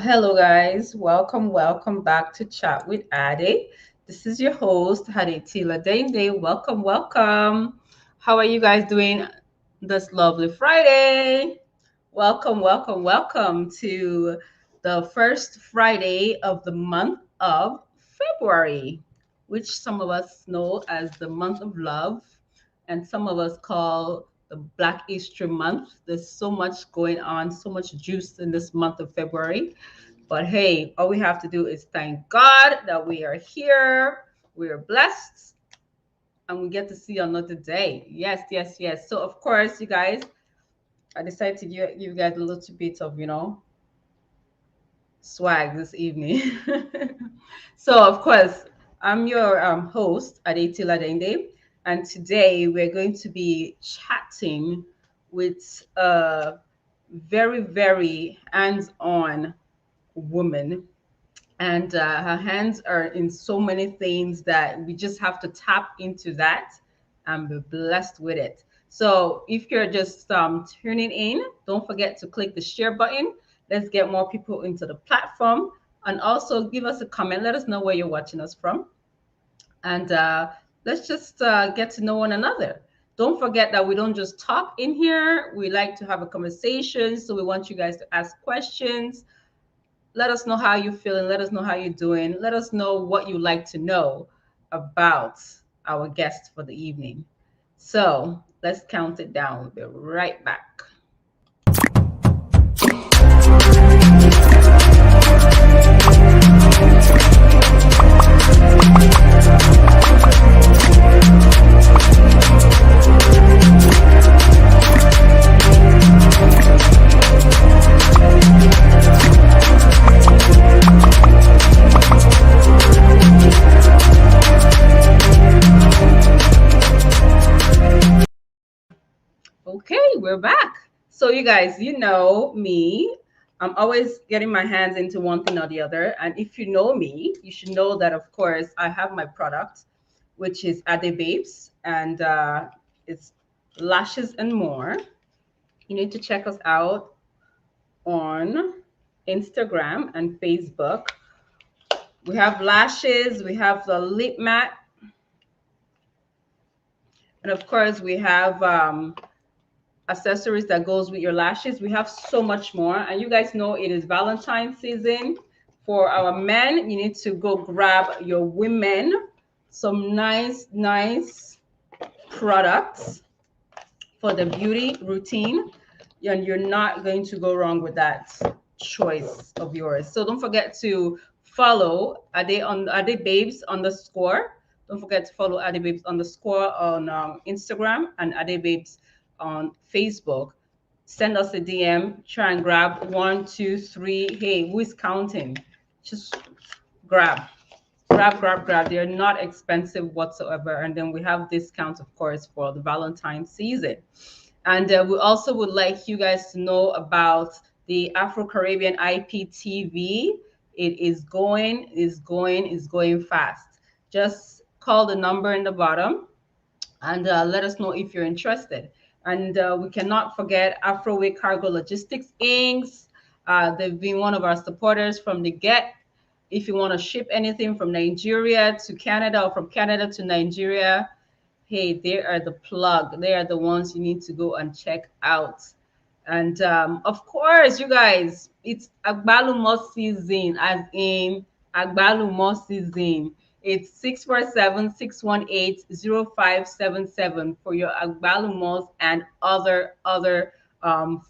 Hello, guys. Welcome back to Chat with Ade. This is your host, Hadetila Dende. Welcome. How are you guys doing this lovely Friday? Welcome to the first Friday of the month of February, which some of us know as the month of love, and some of us call the Black Easter month. There's so much going on, so much juice in this month of February. But hey, all we have to do is thank God that we are here. We are blessed and we get to see another day. Yes. So, of course, you guys, I decided to give you guys a little bit of, swag this evening. So, of course, I'm your host, Adetila Dende, and today we're going to be chatting with a very hands-on woman. And her hands are in so many things that we just have to tap into that and be blessed with it. So if you're just tuning in, don't forget to click the share button. Let's get more people into the platform, and also give us a comment. Let us know where you're watching us from, and let's just get to know one another. Don't forget that we don't just talk in here. We like to have a conversation. So we want you guys to ask questions. Let us know how you're feeling. Let us know how you're doing. Let us know what you like to know about our guest for the evening. So let's count it down. We'll be right back. Okay, we're back. So, you guys, you know me. I'm always getting my hands into one thing or the other. And if you know me, you should know that, of course, I have my product, which is Ade Babes, and it's lashes and more. You need to check us out on Instagram and Facebook. We have lashes, we have the lip mat, and of course, we have accessories that goes with your lashes. We have so much more, and you guys know it is Valentine's season. For our men, you need to go grab your women some nice products for the beauty routine, and you're not going to go wrong with that choice of yours. So don't forget to follow Ade Babes underscore. Don't forget to follow Ade Babes underscore on Instagram and Ade Babes on Facebook. Send us a DM. Try and grab 1, 2, 3. Hey, who is counting? Just grab. They're not expensive whatsoever. And then we have discounts, of course, for the Valentine's season. And we also would like you guys to know about the Afro-Caribbean IPTV. It is going fast. Just call the number in the bottom and let us know if you're interested. And we cannot forget Afroway Cargo Logistics Inc. They've been one of our supporters from the get. If you want to ship anything from Nigeria to Canada or from Canada to Nigeria, hey, they are the plug. They are the ones you need to go and check out. And of course, you guys, it's Agbalumo season, as in Agbalumo season. It's 647-618-0577 for your Agbalumos and other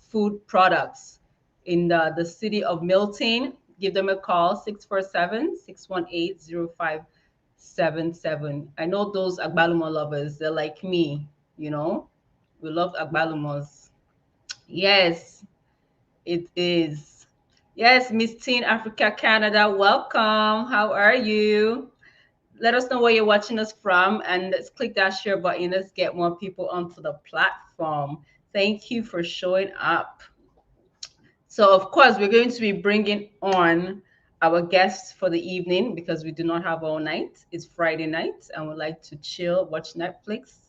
food products in the city of Milton. give them a call, 647-618-0577. I know those agbalumo lovers, they're like me, you know. We love agbalumos. Yes, it is. Yes, Miss Teen Africa Canada, welcome. How are you? Let us know where you're watching us from, and let's click that share button. Let's get more people onto the platform. Thank you for showing up. So, of course, we're going to be bringing on our guests for the evening because we do not have all night. It's Friday night, and we like to chill, watch Netflix,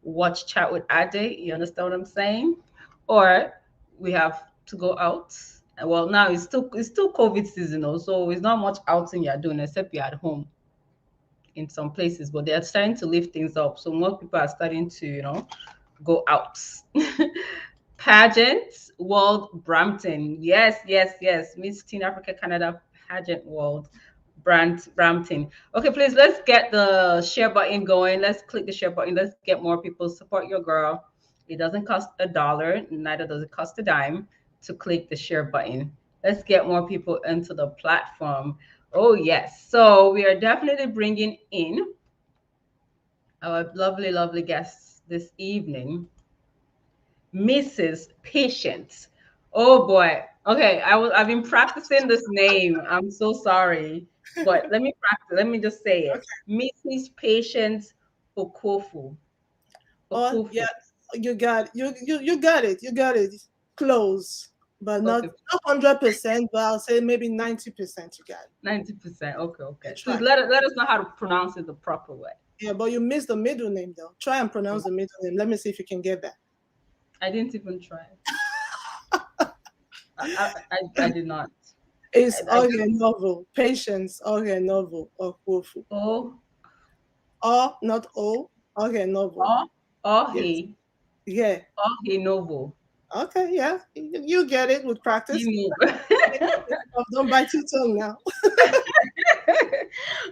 watch Chat with Ade. You understand what I'm saying? Or we have to go out. Well, now it's still COVID season, so it's not much outing you're doing except you're at home in some places, but they are starting to lift things up. So more people are starting to, go out. Pageant World Brampton. Yes, yes, yes. Miss Teen Africa Canada Pageant World Brampton. Okay, please let's get the share button going. Let's click the share button. Let's get more people. Support your girl. It doesn't cost $1, neither does it cost a dime to click the share button. Let's get more people into the platform. Oh, yes. So we are definitely bringing in our lovely, lovely guests this evening. Mrs. Patience. Oh boy. Okay, I've been practicing this name. I'm so sorry. But let me practice. Let me just say it. Mrs. Patience Okhuofu. Oh Okhuofu. yeah, you got you got it. You got it. Close, but not Okay. 100%. But I'll say maybe 90%. You got it. 90%. Okay, You okay. Please try. let us know how to pronounce it the proper way. Yeah, but you missed the middle name though. Try and pronounce the middle name. Let me see if you can get that. I didn't even try. I did not. It's I just Novel. Patience Novel or Kwofu. oh Or not O. Novel. oh oh Yes. he Yeah. oh he novo. Okay. Yeah. You get it with He practice. move. Don't bite your tongue now.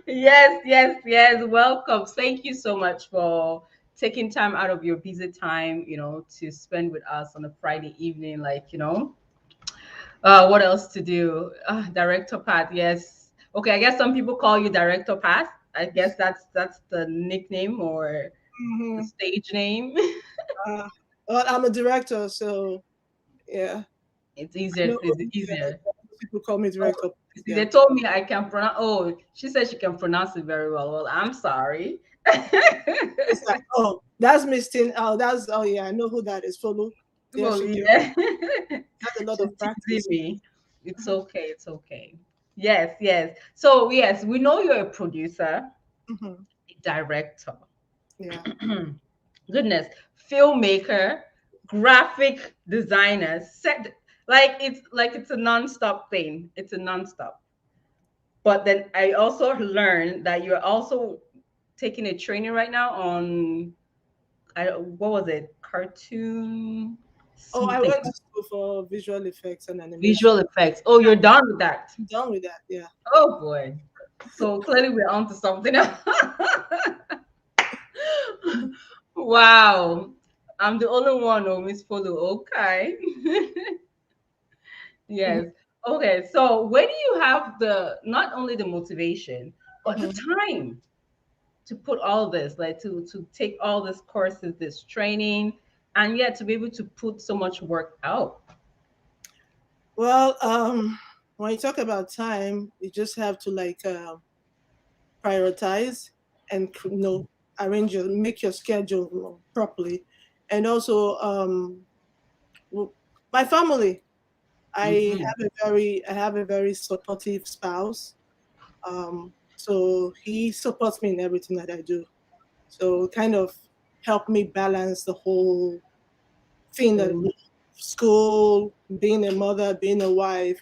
Yes, yes, yes. Welcome. Thank you so much for taking time out of your busy time, to spend with us on a Friday evening. What else to do? Director Pat, yes. Okay, I guess some people call you Director Pat. I guess that's the nickname or the Hmm. stage name. Well, I'm a director, so yeah. It's I easier. know It's yeah, easier. people call me Oh, director. you see, Yeah. they told me I can pronounce. Oh, she said she can pronounce it very well. Well, I'm sorry. It's like, oh, that's Miss Tin. Oh, yeah, I know who that is. Follow. Yeah, Well, she can. yeah. That's a lot She's of teasing practice. me. It's okay. It's okay. Yes, yes. So, yes, we know you're a producer, Hmm. a director, Yeah. goodness, filmmaker, graphic designer, set like it's a non-stop thing. It's a non-stop. But then I also learned that you're also taking a training right now on what was it? Cartoon Oh, I something. went to school for visual effects and animation. Visual effects. Oh, you're done with that. I'm done with that. Yeah. Oh boy. So clearly we're on to something else. Wow. I'm the only one who Miss Follow. Okay. Mhm. Yes. Okay. So where do you have the not only the motivation, but the Mhm. time to put all this, like to take all these courses, this training, and yet to be able to put so much work out? Well, when you talk about time, you just have to like prioritize and arrange make your schedule properly, and also w- my family. Hmm. I have a very supportive spouse. So he supports me in everything that I do. So kind of help me balance the whole thing that So school, being a mother, being a wife,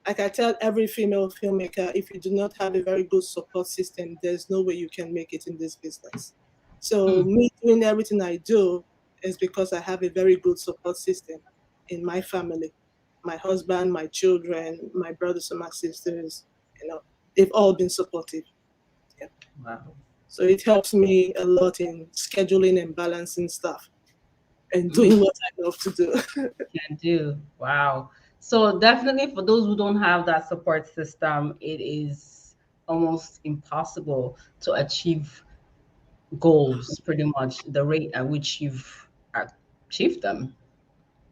like I tell every female filmmaker, if you do not have a very good support system, there's no way you can make it in this business. So hmm, me doing everything I do is because I have a very good support system in my family. My husband, my children, my brothers and my sisters, they've all been supportive. Yeah. wow. So it helps me a lot in scheduling and balancing stuff and Hmm. doing what I love to do. Can do. Wow. So definitely for those who don't have that support system, it is almost impossible to achieve goals pretty much the rate at which you've achieved them.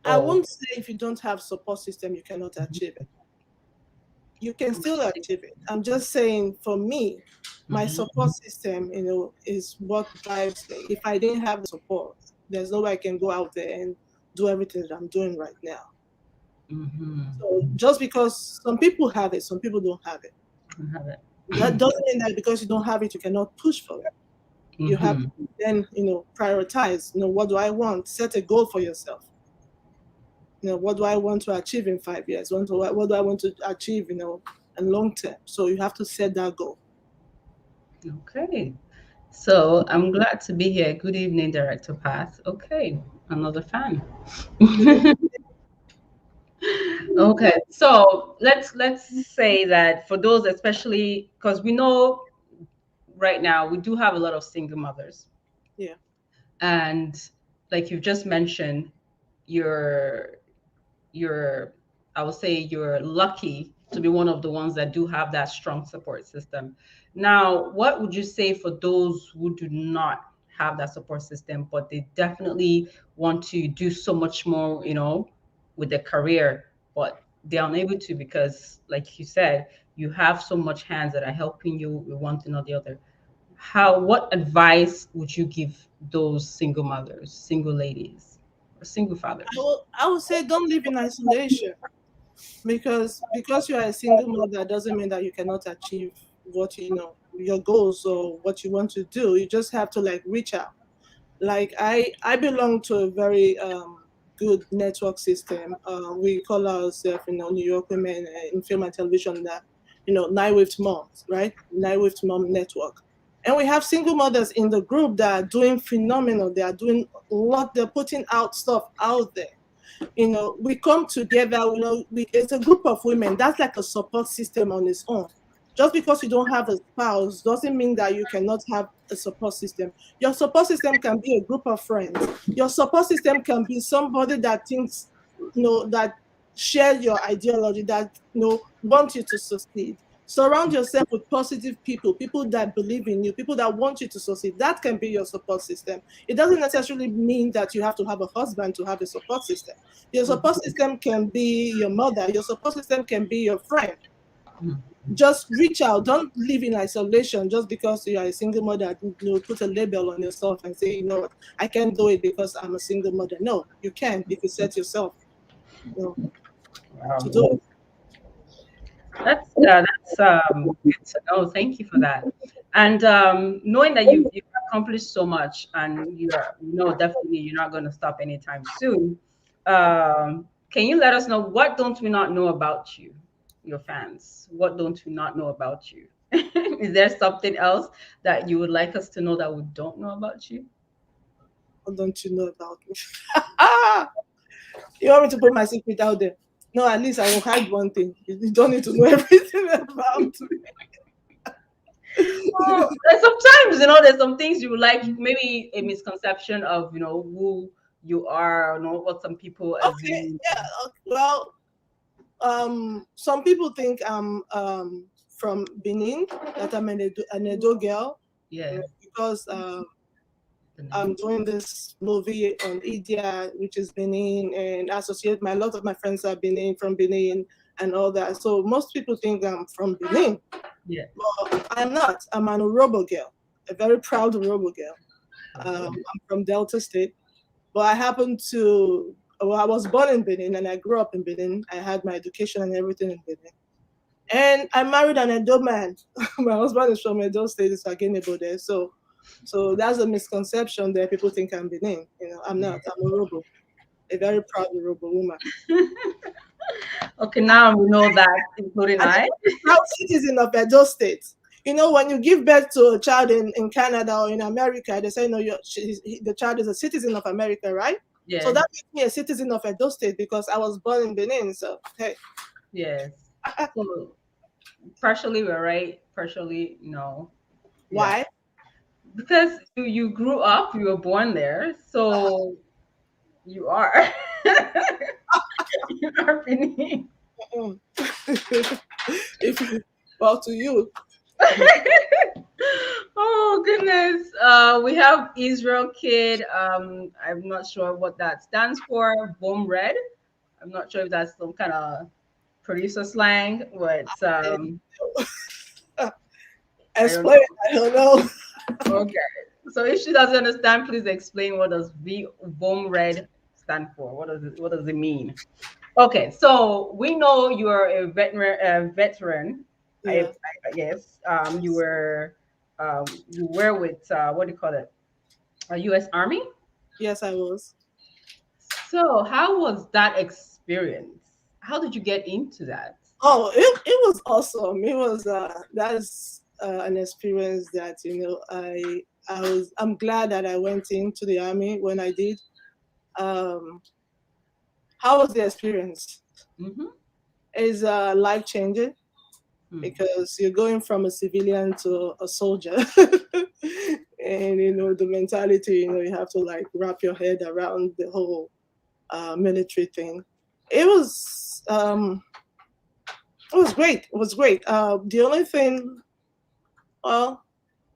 I Or won't say if you don't have support system, you cannot achieve it. You can still achieve it. I'm just saying for me, my Mhm, support system, is what drives me. If I didn't have the support, there's no way I can go out there and do everything that I'm doing right now. mhm. So just because some people have it, some people don't have it. I have it. That doesn't mean that because you don't have it, you cannot push for it. You have Mhm. to then, prioritize, what do I want? Set a goal for yourself. What do I want to achieve in 5 years? What do I want to achieve, in long term? So you have to set that goal. Okay. So I'm glad to be here. Good evening, Director Path. Okay, another fan. Good evening. Okay, so let's say that for those, especially because we know right now we do have a lot of single mothers, Yeah. and like you just mentioned, you're you're I would say you're lucky to be one of the ones that do have that strong support system. Now, what would you say for those who do not have that support system, but they definitely want to do so much more, with their career, but they're unable to because, like you said, you have so much hands that are helping you with one thing or the other. What advice would you give those single mothers, single ladies, or single fathers? I would say don't live in isolation, because you are a single mother doesn't mean that you cannot achieve what your goals or what you want to do. You just have to like reach out. Like I belong to a very good network system. We call ourselves, New York Women in Film and Television, that Nightwave Moms, right? Nightwave Mom Network, and we have single mothers in the group that are doing phenomenal. They are doing a lot. They're putting out stuff out there. We come together. It's a group of women. That's like a support system on its own. Just because you don't have a spouse doesn't mean that you cannot have a support system. Your support system can be a group of friends. Your support system can be somebody that thinks, that share your ideology, that want you to succeed. Surround yourself with positive people, people that believe in you, people that want you to succeed. That can be your support system. It doesn't necessarily mean that you have to have a husband to have a support system. Your support system can be your mother. Your support system can be your friend. Mhm. Just reach out. Don't live in isolation just because you are a single mother. Put a label on yourself and say, what, I can't do it because I'm a single mother. No, you can if you set yourself, to do Wow. it. That's good to know. Thank you for that. And knowing that you've accomplished so much, and definitely you're not going to stop anytime soon. Can you let us know what don't we not know about you, your fans? What don't we not know about you? Is there something else that you would like us to know that we don't know about you? What don't you know about me? You want me to put my secret out there? No, at least I will hide one thing. You don't need to know everything about me. And sometimes, there's some things you would like, maybe a misconception of, who you are, what some people Okay, assume. yeah. Well, some people think I'm from Benin, that I'm an Edo girl, Yeah. because I'm doing this movie on IDIA, which is Benin, and associate a lot of my friends are from Benin, and all that. So most people think I'm from Benin. Yeah. Well, I'm not. I'm an Urobo girl, a very proud Urobo girl. Okay. I'm from Delta State, but I was born in Benin and I grew up in Benin. I had my education and everything in Benin. And I married an Edo man. My husband is from Edo State, it's Agenebo there. So that's a misconception there. People think I'm Benin. I'm not. I'm a Robo, a very proud Robo woman. Okay, now we know that, including And I. I'm a proud citizen of Edo State. When you give birth to a child in Canada or in America, they say, no, the child is a citizen of America, right? So Yeah. that makes me a citizen of Edo State because I was born in Benin. So, hey. Yes. So partially we're right, partially no. Yeah. Why? Because you grew up, you were born there, Uh, so you are. Happening. Mm. if well, to you. Oh goodness. We have Israel Kid. I'm not sure what that stands for. Boom Red. I'm not sure if that's some kind of producer slang, but I don't Explain. I don't know. know. Okay. So if she doesn't understand, please explain what does V Boom Red stand for. What does it mean? Okay, so we know you are a veteran. Yeah. I guess you were with what do you call it? A U.S. Army. Yes, I was. So how was that experience? How did you get into that? Oh, it was awesome. It was that's an experience that I'm glad that I went into the army when I did. Um, how was the experience? Mm-hmm. Is life changing because you're going from a civilian to a soldier, and the mentality. You have to like wrap your head around the whole military thing. It was um, it was great. It was great. The only thing, well,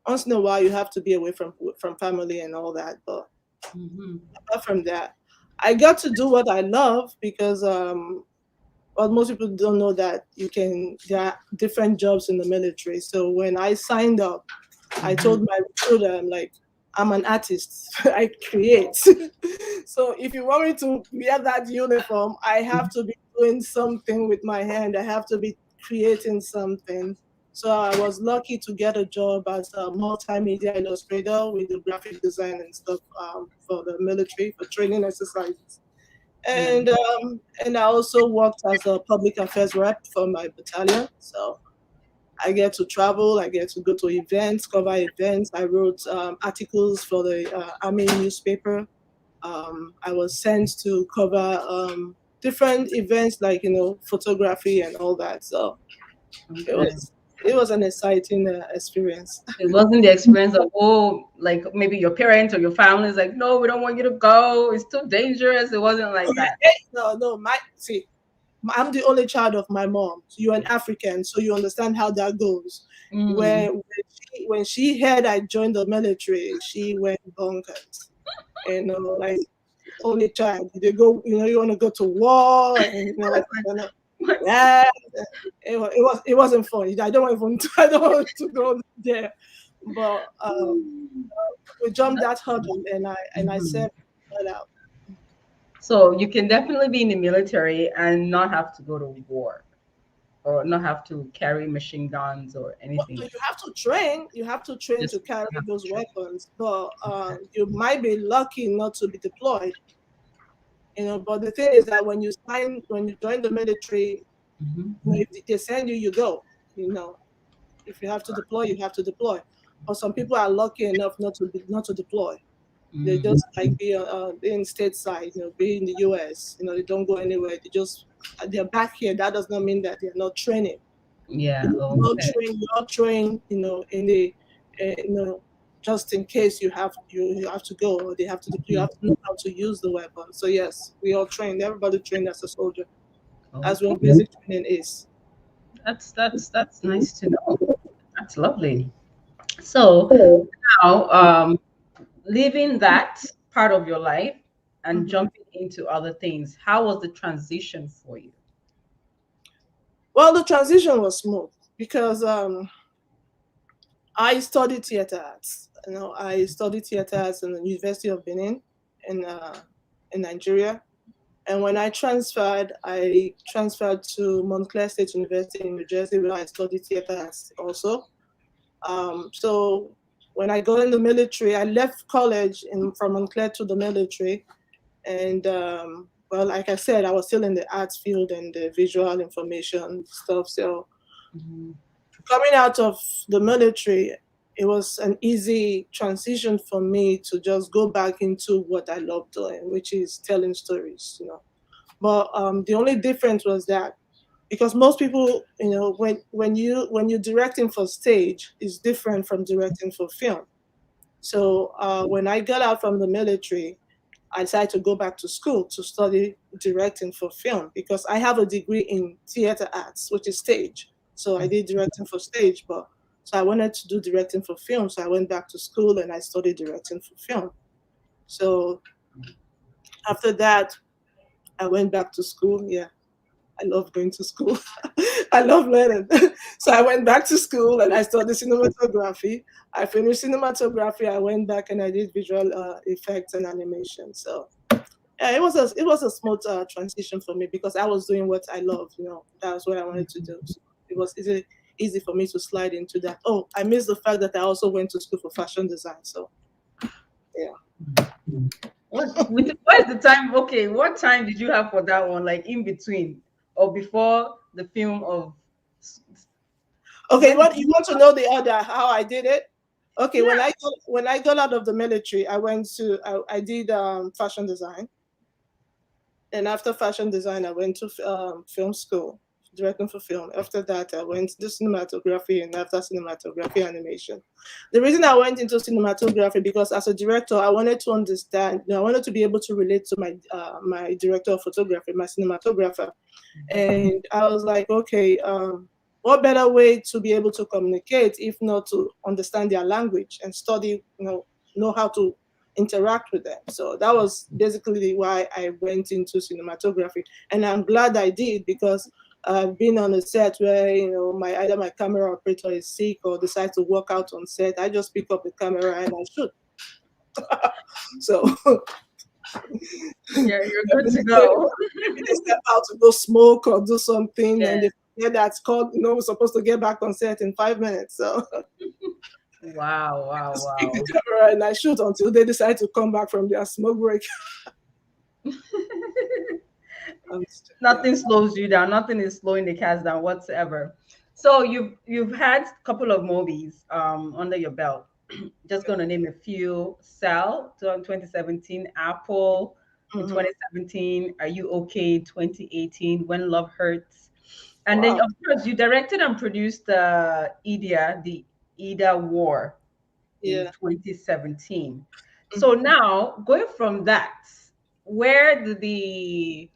once in a while you have to be away from family and all that, but Mm-hmm. apart from that, I got to do what I love because well, most people don't know that there are different jobs in the military. So when I signed up, I Mm-hmm. told my recruiter, I'm like, I'm an artist. I create. So if you want me to wear that uniform, I have to be doing something with my hand. I have to be creating something. So I was lucky to get a job as a multimedia illustrator with the graphic design and stuff for the military for training exercises. Yeah. And I also worked as a public affairs rep for my battalion. So I get to travel, I get to go to events, cover events. I wrote articles for the Army newspaper. I was sent to cover different events like photography and all that. So it Okay. was it was an exciting experience. It wasn't the experience of, oh, like maybe your parents or your family is like, no, we don't want you to go. It's too dangerous. It wasn't like that. No, my see, I'm the only child of my mom. You're an African, so you understand how that goes. Mm. When she heard I joined the military, she went bonkers. Like only child, they go. You want to go to war, and yeah, it wasn't fun. I don't want to, I don't want to go there, but we jumped that hurdle, and I Mhm. said that out. So you can definitely be in the military and not have to go to war or not have to carry machine guns or Well, anything. you have to train. You have to train to Just carry have to those train. weapons, but Okay. you might be lucky not to be deployed. But the thing is that when you join the military, Mhm. if they send you, you go. You know, if you have to deploy, you have to deploy. But some people are lucky enough not to deploy. They Mm. just like be in stateside, be in the U.S. They don't go anywhere. They're back here. That does not mean that they're not training. Yeah. Okay. You're trained, in the, you know, just in case you have to go, or they have to, you Mhm. have to know how to use the weapon. So yes, we all trained. Everybody trained as a soldier. That's Okay. what basic training is. That's nice to know. That's lovely. So now, leaving that part of your life and Mhm. jumping into other things, how was the transition for you? Well, the transition was smooth because I studied theater arts. I studied theater arts in the University of Benin in Nigeria. And when I transferred to Montclair State University in New Jersey, where I studied theater arts also. So when I got in the military, I left college from Montclair to the military. And well, like I said, I was still in the arts field and the visual information stuff. So Mhm. coming out of the military, it was an easy transition for me to just go back into what I love doing, which is telling stories. But the only difference was that because most people, when you're directing for stage, is different from directing for film. So when I got out from the military, I decided to go back to school to study directing for film because I have a degree in theater arts, which is stage. So I did directing for stage, but so I wanted to do directing for film. So I went back to school and I studied directing for film. So after that, I went back to school. Yeah, I love going to school. I love learning. So I went back to school and I studied cinematography. I finished cinematography. I went back and I did visual effects and animation. So yeah, it was a smooth transition for me because I was doing what I love. That was what I wanted to do. So it was easy for me to slide into that. Oh, I missed the fact that I also went to school for fashion design. So yeah. What is the time? Okay, what time did you have for that one? Like in between or before the film of Okay, when? what you want to know the other how I did it? Okay, Yeah. when I got out of the military, I did fashion design, and after fashion design, I went to film school, directing for film. After that, I went to cinematography, and after cinematography, animation. The reason I went into cinematography because as a director, I wanted to understand. I wanted to be able to relate to my director of photography, my cinematographer. And I was like, okay, what better way to be able to communicate if not to understand their language and study, know how to interact with them. So that was basically why I went into cinematography. And I'm glad I did because I've been on a set where, either my camera operator is sick or decides to work out on set. I just pick up the camera and I shoot. So You're good maybe to go. they step out to go smoke or do something Yeah. and they forget that's called, we're supposed to get back on set in 5 minutes. So Wow, wow, just pick the wow. camera and I shoot until they decide to come back from their smoke break. Yeah. Nothing slows you down. Nothing is slowing the cast down whatsoever. So you've had a couple of movies under your belt. Just going to name a few. Cell, 2017, Apple in Mhm. 2017, Are You Okay, 2018, When Love Hurts. And then, Wow. of course, you directed and produced the IDA War in Yeah. 2017. So Mhm. now, going from that, where did the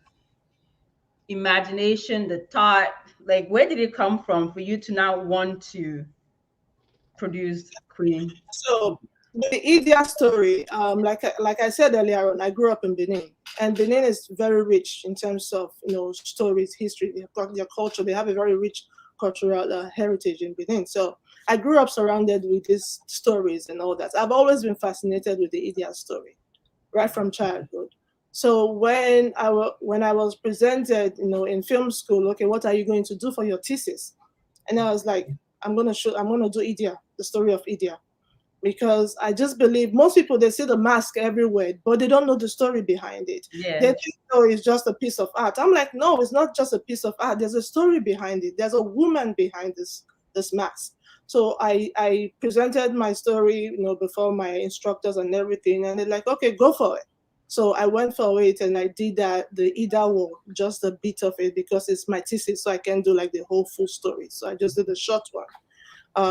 imagination, the thought, like where did it come from for you to now want to produce Queen? So the India story, like I said earlier on, I grew up in Benin, and Benin is very rich in terms of stories, history, their culture. They have a very rich cultural heritage in Benin. So I grew up surrounded with these stories and all that. I've always been fascinated with the India story, right from childhood. So when I was presented, in film school, okay, what are you going to do for your thesis? And I was like, I'm gonna do India, the story of India because I just believe most people they see the mask everywhere, but they don't know the story behind it. They Yeah. think oh, it's just a piece of art. I'm like, no, it's not just a piece of art. There's a story behind it. There's a woman behind this mask. So I presented my story, before my instructors and everything, and they're like, okay, go for it. So I went for it and I did the Ida War, just a bit of it because it's my thesis, so I can do like the whole full story. So I just did the short one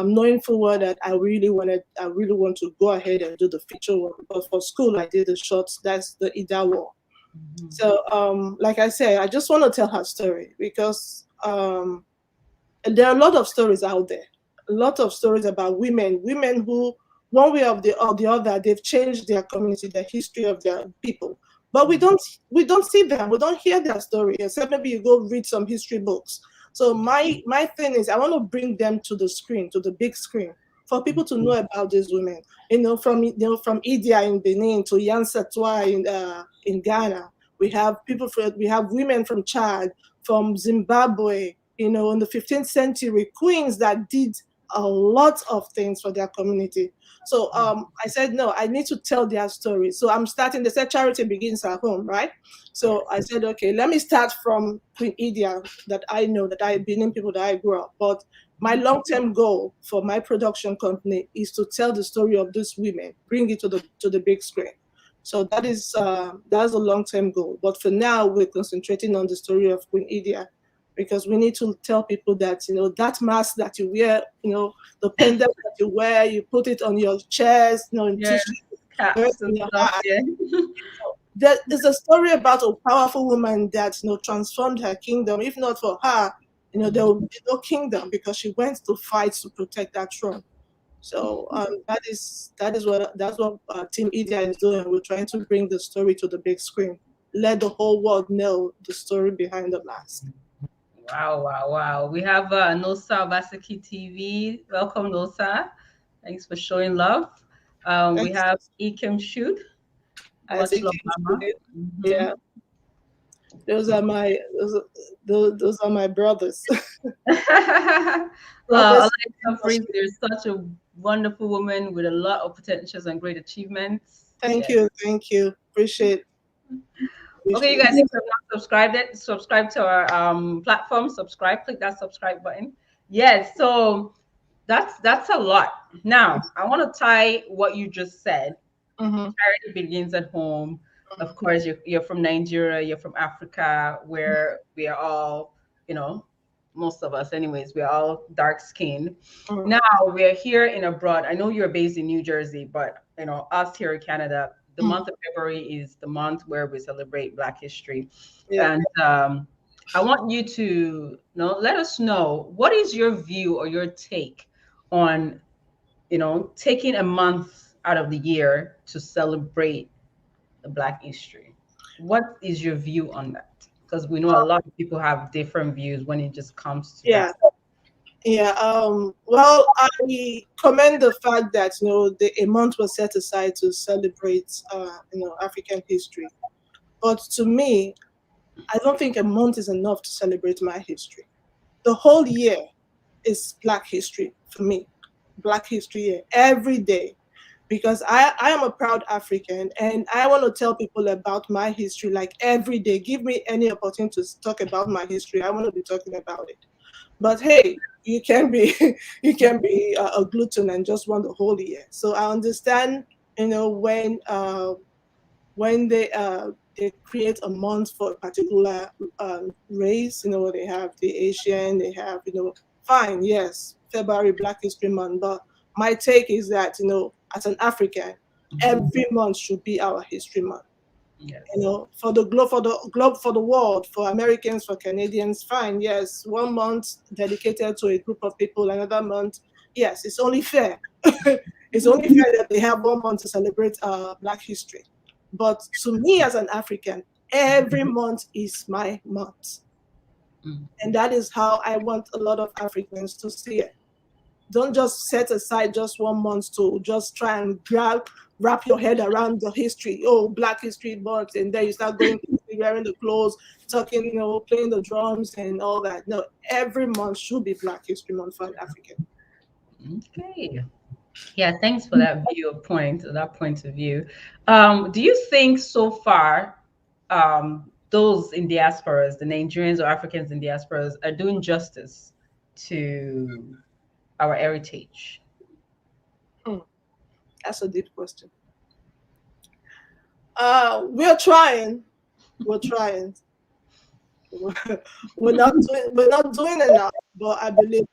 knowing full well that I really want to go ahead and do the feature work. But for school, I did the shorts. That's the Ida War. Mhm. So, like I said, I just want to tell her story because there are a lot of stories out there. A lot of stories about women who, one way or the other, they've changed their community, the history of their people. But we don't see them. We don't hear their story, except maybe you go read some history books. So my thing is, I want to bring them to the screen, to the big screen, for people to know about these women. From Idia in Benin to Yansatwa in Ghana. We have women from Chad, from Zimbabwe, in the 15th century, queens that did a lot of things for their community. So I said, no, I need to tell their story. So I'm starting, they said charity begins at home, right? So I said, okay, let me start from Queen Idia that I know, that I been in people that I grew up. But my long-term goal for my production company is to tell the story of these women, bring it to the big screen. So that's a long-term goal. But for now, we're concentrating on the story of Queen Idia because we need to tell people that that mask that you wear, the pendant that you wear, you put it on your chest, in Yeah, tissue, wear it caps in and your stuff. eye. Yeah. there is a story about a powerful woman that transformed her kingdom. If not for her, there would be no kingdom, because she went to fight to protect that throne. So that's what Team IDIA is doing. We're trying to bring the story to the big screen, let the whole world know the story behind the mask. Wow, wow, wow. We have Nosa Obaseki TV. Welcome, Nosa. Thanks for showing love. We Thanks. have Ikem Shoot. I Much think love, you Mama. should. Mhm. Yeah, those are my brothers. Brothers. Alexa Freeze, you're such a wonderful woman with a lot of potentials and great achievements. Thank Yes. you, thank you. Okay, you Appreciate guys, it. if you have not subscribed it, subscribe to our platform, subscribe, click that subscribe button. Yes, so that's a lot. Now, I want to tie what you just said. Mm-hmm. Charity begins at home. Of course, you're from Nigeria, you're from Africa, where we are all, you know, most of us, anyways, we're all dark skinned. Mm-hmm. Now we're here in abroad. I know you're based in New Jersey, but us here in Canada, the Mm-hmm. month of February is the month where we celebrate Black History, Yeah. and I want you to let us know what is your view or your take on taking a month out of the year to celebrate the Black history. What is your view on that? Because we know a lot of people have different views when it just comes to Yeah. that. Yeah. Well, I commend the fact that a month was set aside to celebrate African history. But to me, I don't think a month is enough to celebrate my history. The whole year is Black history for me. Black History Year every day, because I am a proud African, and I want to tell people about my history like every day. Give me any opportunity to talk about my history. I want to be talking about it. But hey, you can be you can be a glutton and just want the whole year. So I understand, when they create a month for a particular race. They have the Asian, they have, fine, yes, February Black History Month. But my take is that, as an African, every month should be our history month. Yes. For the world, for Americans, for Canadians, fine, yes, 1 month dedicated to a group of people, another month, yes, it's only fair. It's only fair that they have 1 month to celebrate Black history. But to me, as an African, every month is my month. Mm. And that is how I want a lot of Africans to see it. Don't just set aside just 1 month to just try and wrap your head around the history. Oh, Black History Month, and then you start going wearing the clothes, talking, playing the drums and all that. No, every month should be Black History Month for an African. Okay. Yeah, thanks for that that point of view. Do you think so far those in diasporas, the Nigerians or Africans in diasporas, are doing justice to our heritage? Hmm, that's a deep question. We're trying. We're trying. We're not doing enough, but I believe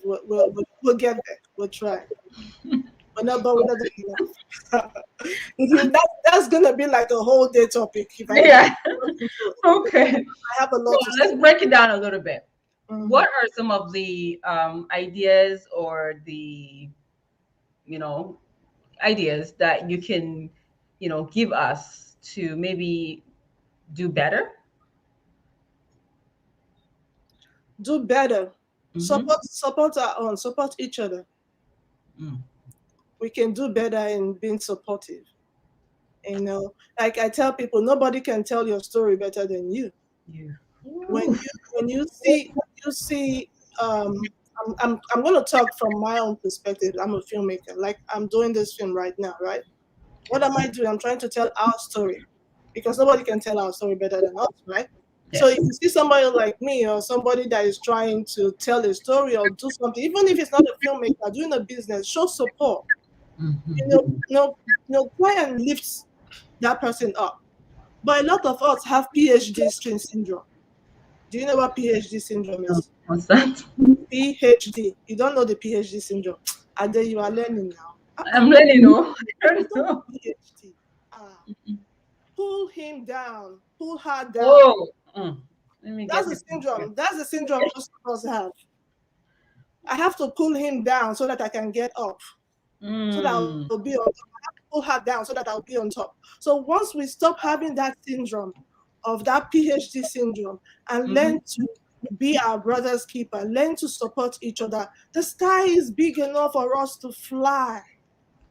we'll get there. We'll try. We're not doing enough. That's gonna be like a whole day topic if I Yeah. go into it. Okay. I have a So lot to say. let's break it down a little bit. Mhm. What are some of the ideas or the you know ideas that you can give us to maybe do better? Do better. Mm-hmm. Support our own. Support each other. Mm. We can do better in being supportive. Like I tell people, nobody can tell your story better than you. You. When you see I'm going to talk from my own perspective. I'm a filmmaker. Like, I'm doing this film right now, right? What am I doing? I'm trying to tell our story, because nobody can tell our story better than us, right? So if Yes. you see somebody like me, or somebody that is trying to tell a story or do something, even if it's not a filmmaker doing a business, show support. you know Mm-hmm. try and lift that person up. But a lot of us have PhD syndrome. Do you know what PhD syndrome is? What's that? PhD. You don't know the PhD syndrome. And then you are learning now. I'm letting you know. I You don't don't know. have PhD. Ah. pull him down, pull her down. Oh, let me That's get the this in here. syndrome. That's the syndrome most of us have. I have to pull him down so that I can get up, so that I'll be on top. I have to pull her down so that I'll be on top. So once we stop having that syndrome, of that PhD syndrome, and learn to be our brother's keeper, learn to support each other, the sky is big enough for us to fly.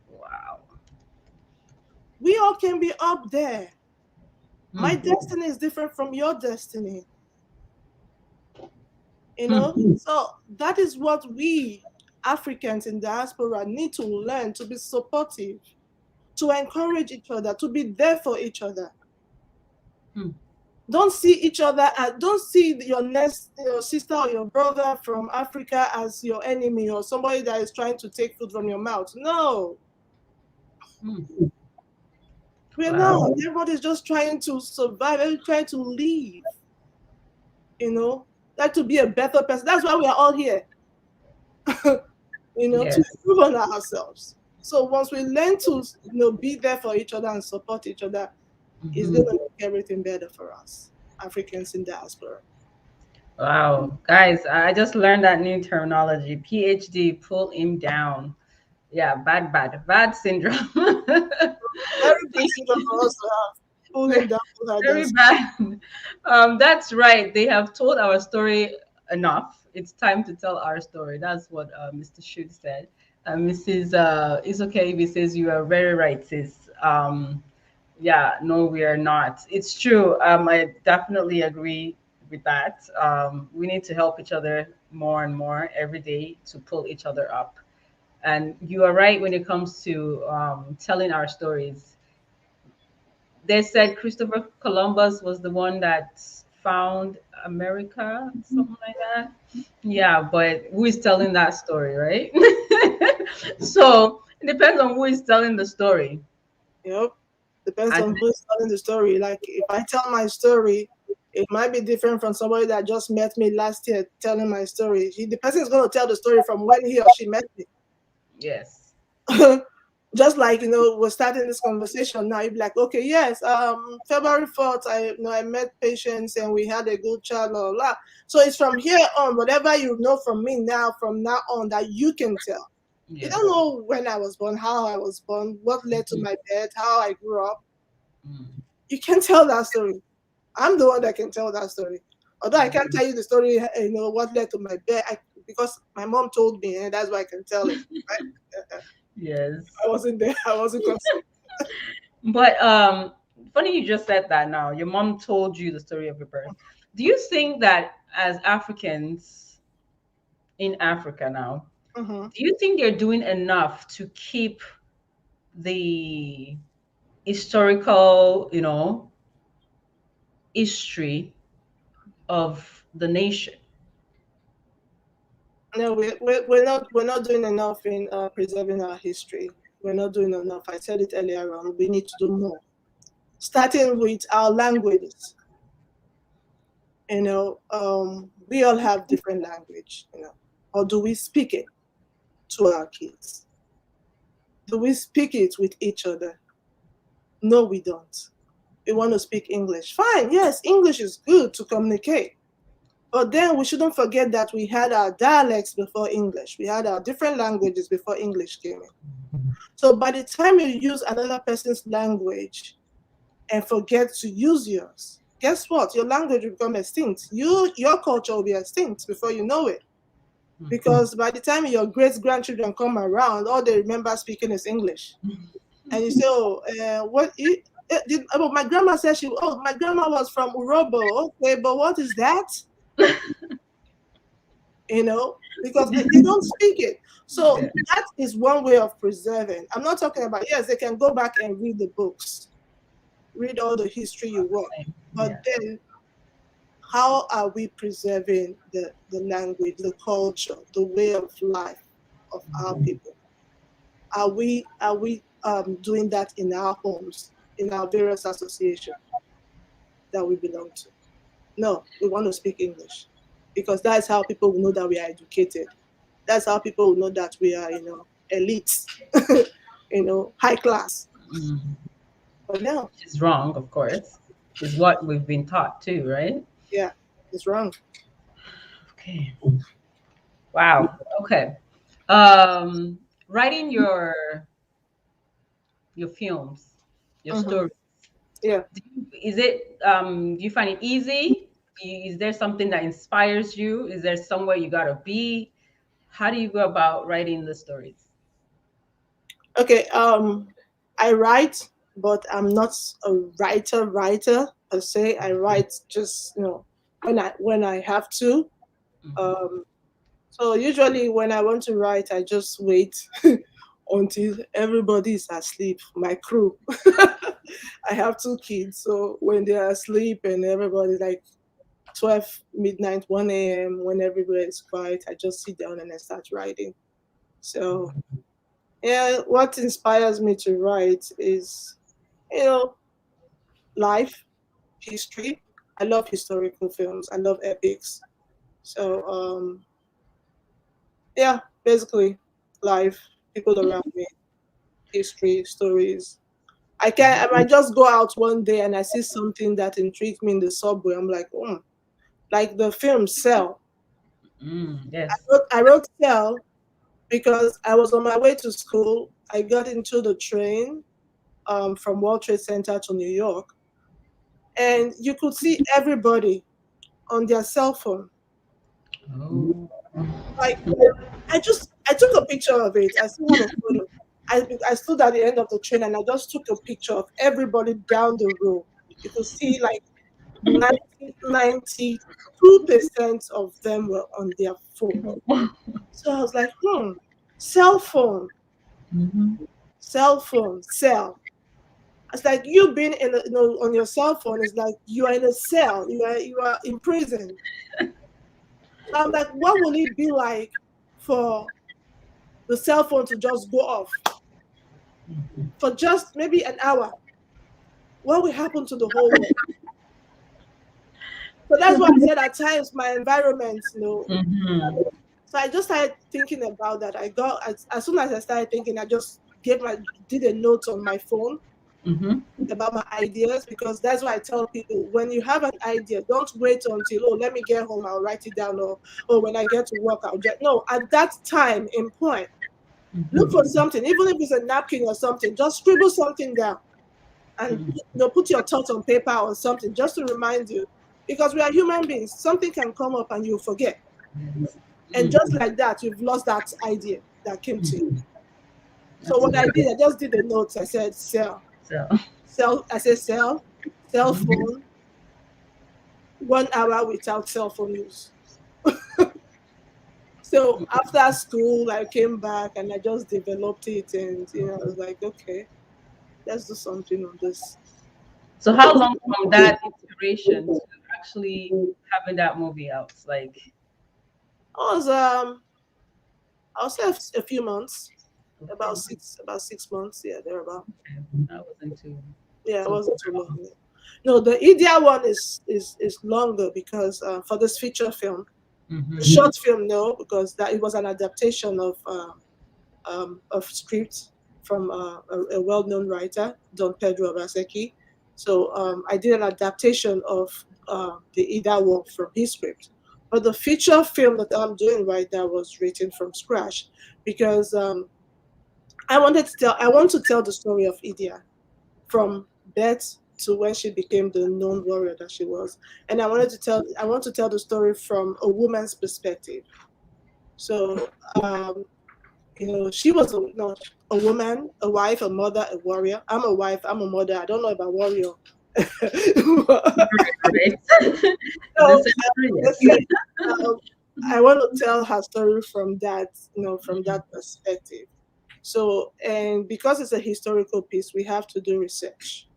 Wow. We all can be up there. My destiny is different from your destiny. So that is what we Africans in diaspora need to learn, to be supportive, to encourage each other, to be there for each other. Don't see each other as, don't see your sister or your brother from Africa as your enemy or somebody that is trying to take food from your mouth. No. We're not. Everybody's just trying to survive, everybody's trying to live. Like to be a better person. That's why we are all here. To improve on ourselves. So once we learn to be there for each other and support each other, it's going to make everything better for us, Africans in diaspora. Wow, guys, I just learned that new terminology. PhD, pull him down. Yeah, bad syndrome. Very bad syndrome for us to have. Pull him down, pull her Very down. bad. That's right. They have told our story enough. It's time to tell our story. That's what Mr. Shute said. Mrs. It's okay if he says you are very right, sis. Yeah, no, we are not. It's true. I definitely agree with that. We need to help each other more and more every day to pull each other up. And you are right when it comes to telling our stories. They said Christopher Columbus was the one that found America, something like that. Yeah, but who is telling that story, right? So it depends on who is telling the story. Yep. Depends And on who's telling the story. Like if I tell my story, it might be different from somebody that just met me last year telling my story. The person is going to tell the story from when he or she met me. yes. Just like we're starting this conversation now, you'd be like, okay, yes, February 4th, I met Patience and we had a good chat, blah, blah, blah. So it's from here on, whatever you know from me now, from now on, that you can tell. You Yes. don't know when I was born, how I was born, what led to my birth, how I grew up. You can tell that story. I'm the one that can tell that story. Although I can't tell you the story, what led to my birth, because my mom told me, and that's why I can tell it. Right? Yes. I wasn't there. I wasn't concerned. But funny you just said that now. Your mom told you the story of your birth. Do you think that as Africans in Africa now, Mm-hmm. do you think they're doing enough to keep the historical, history of the nation? No, we're not doing enough in preserving our history. We're not doing enough. I said it earlier on. We need to do more. Starting with our languages. We all have different language. Or do we speak it to our kids? Do we speak it with each other? No, we don't. We want to speak English. Fine, yes, English is good to communicate. But then we shouldn't forget that we had our dialects before English. We had our different languages before English came in. So by the time you use another person's language and forget to use yours, guess what? Your language will become extinct. Your culture will be extinct before you know it. Because by the time your great grandchildren come around, all they remember speaking is English. And you say, oh, my grandma said my grandma was from Urobo. Okay, but what is that? Because they don't speak it. So Yeah. that is one way of preserving. I'm not talking about, yes, they can go back and read the books, read all the history you want. But Yeah. then how are we preserving the language, the culture, the way of life of our people? Are we doing that in our homes, in our various associations that we belong to? No, we want to speak English because that's how people will know that we are educated. That's how people will know that we are, elites, high class. But no, Which is wrong, of course, is what we've been taught too, right? yeah, it's wrong. Okay. Wow. Okay. Um, writing your films, your Hmm. story. Yeah. Is it do you find it easy? Is there something that inspires you? Is there somewhere you gotta be? How do you go about writing the stories? Okay. I write, but I'm not a writer per se. I write just when I have to. Mhm. Um, so usually when I want to write, I just wait until everybody is asleep. My crew. I have two kids, so when they're asleep and everybody's like 12 midnight, 1 a.m., when everybody is quiet, I just sit down and I start writing. So yeah, what inspires me to write is, you know, life, history. I love historical films. I love epics. So yeah, basically life, people around me, history, stories. I might just go out one day and I see something that intrigues me in the subway. I'm like, like the film Cell. Yes. I wrote Cell because I was on my way to school. I got into the train from World Trade Center to New York, and you could see everybody on their cell phone. Oh. Like I took a picture of it. I still have a photo. I stood at the end of the train and I just took a picture of everybody down the row. You could see like 92% of them were on their phone. So I was like, cell phone, Mhm. cell phone, cell. It's like you being on your cell phone is like you are in a cell. You are in prison. So I'm like, what will it be like for the cell phone to just go off for just maybe an hour? What will happen to the whole world? So that's why I said at times my environment, Mhm. So I just started thinking about that. As soon as I started thinking, I just did a note on my phone Mhm. about my ideas, because that's why I tell people, when you have an idea, don't wait until, let me get home, I'll write it down, or when I get to work, I'll just no, at that time in point, look for Mhm. something, even if it's a napkin or something, just scribble something down and Mhm. put your thoughts on paper or something just to remind you, because we are human beings. Something can come up and you forget, Yes. and just Mhm. like that, you've lost that idea that came to you. Mhm. So That's what I did, very I just did the notes. I said so. cell Mhm. phone, 1 hour without cell phone use. So after school, I came back and I just developed it, and I was like, okay, let's do something on this. So how long from that inspiration to actually having that movie out? Like, I was I'll say a few months, okay, about 6 months, yeah, thereabout. okay, that wasn't too Yeah, it so. wasn't too long. Yeah. No, the IDIA one is longer because for this feature film, the Mm-hmm. short film, no, because that it was an adaptation of script from a well-known writer, Don Pedro Abaseki. So I did an adaptation of the IDIA work from his script. But the feature film that I'm doing right now was written from scratch because I want to tell the story of Idia from birth to when she became the known warrior that she was. And I want to tell the story from a woman's perspective. So, she was a woman, a wife, a mother, a warrior. I'm a wife, I'm a mother. I don't know about warrior. Right. In So, this century, yes. okay, um, I want to tell her story from from that perspective. So, and because it's a historical piece, we have to do research.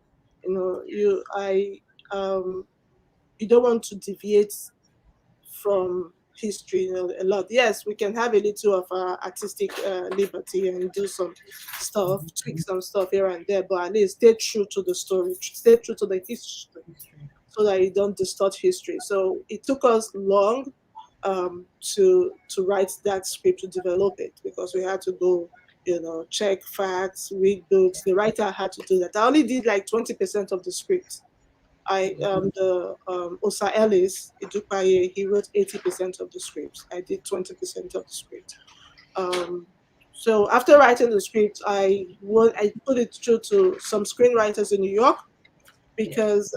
You know, um, you don't want to deviate from history, a lot. Yes, we can have a little of artistic liberty and do some stuff, tweak some stuff here and there, but at least stay true to the story, stay true to the history, so that you don't distort history. So it took us long to write that script, to develop it, because we had to go check facts, read books. The writer had to do that. I only did like 20% of the script. The Osa Ellis Idupaye, he wrote 80% of the script. I did 20% of the script. So after writing the script, I put it through to some screenwriters in New York Yeah. because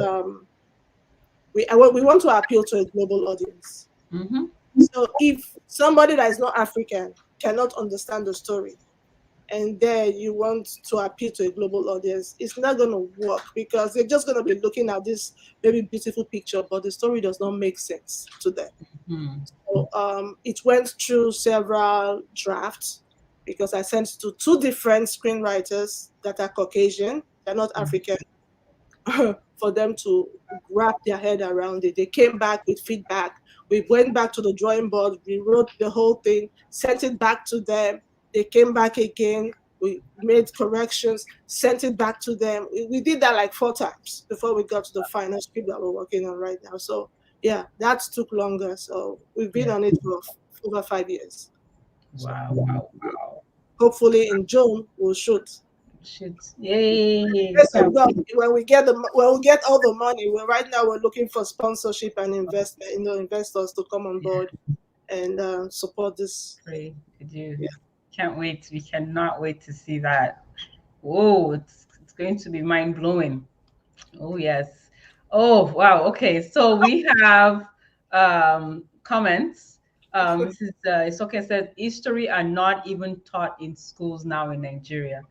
we want to appeal to a global audience. Mm-hmm. So if somebody that is not African cannot understand the story, and then you want to appeal to a global audience, it's not going to work because they're just going to be looking at this very beautiful picture, but the story does not make sense to them. Mm-hmm. So it went through several drafts because I sent to two different screenwriters that are Caucasian, they're not African, for them to wrap their head around it. They came back with feedback. We went back to the drawing board, we wrote the whole thing, sent it back to them. They came back again. We made corrections, sent it back to them. We did that like 4 times before we got to the final script that we're working on right now. So yeah, that took longer. So we've been Yeah. on it for over 5 years. So Wow. Wow. Wow. hopefully in June we'll shoot. Shit. Yay. Grace of God, when we get all the money, right now we're looking for sponsorship and investment, investors to come on board and support this. Pray. Could you? Yeah. Can't wait. We cannot wait to see that. Whoa, it's going to be mind blowing. Oh yes. Oh wow. Okay. So we have comments. This is Isoke says history are not even taught in schools now in Nigeria.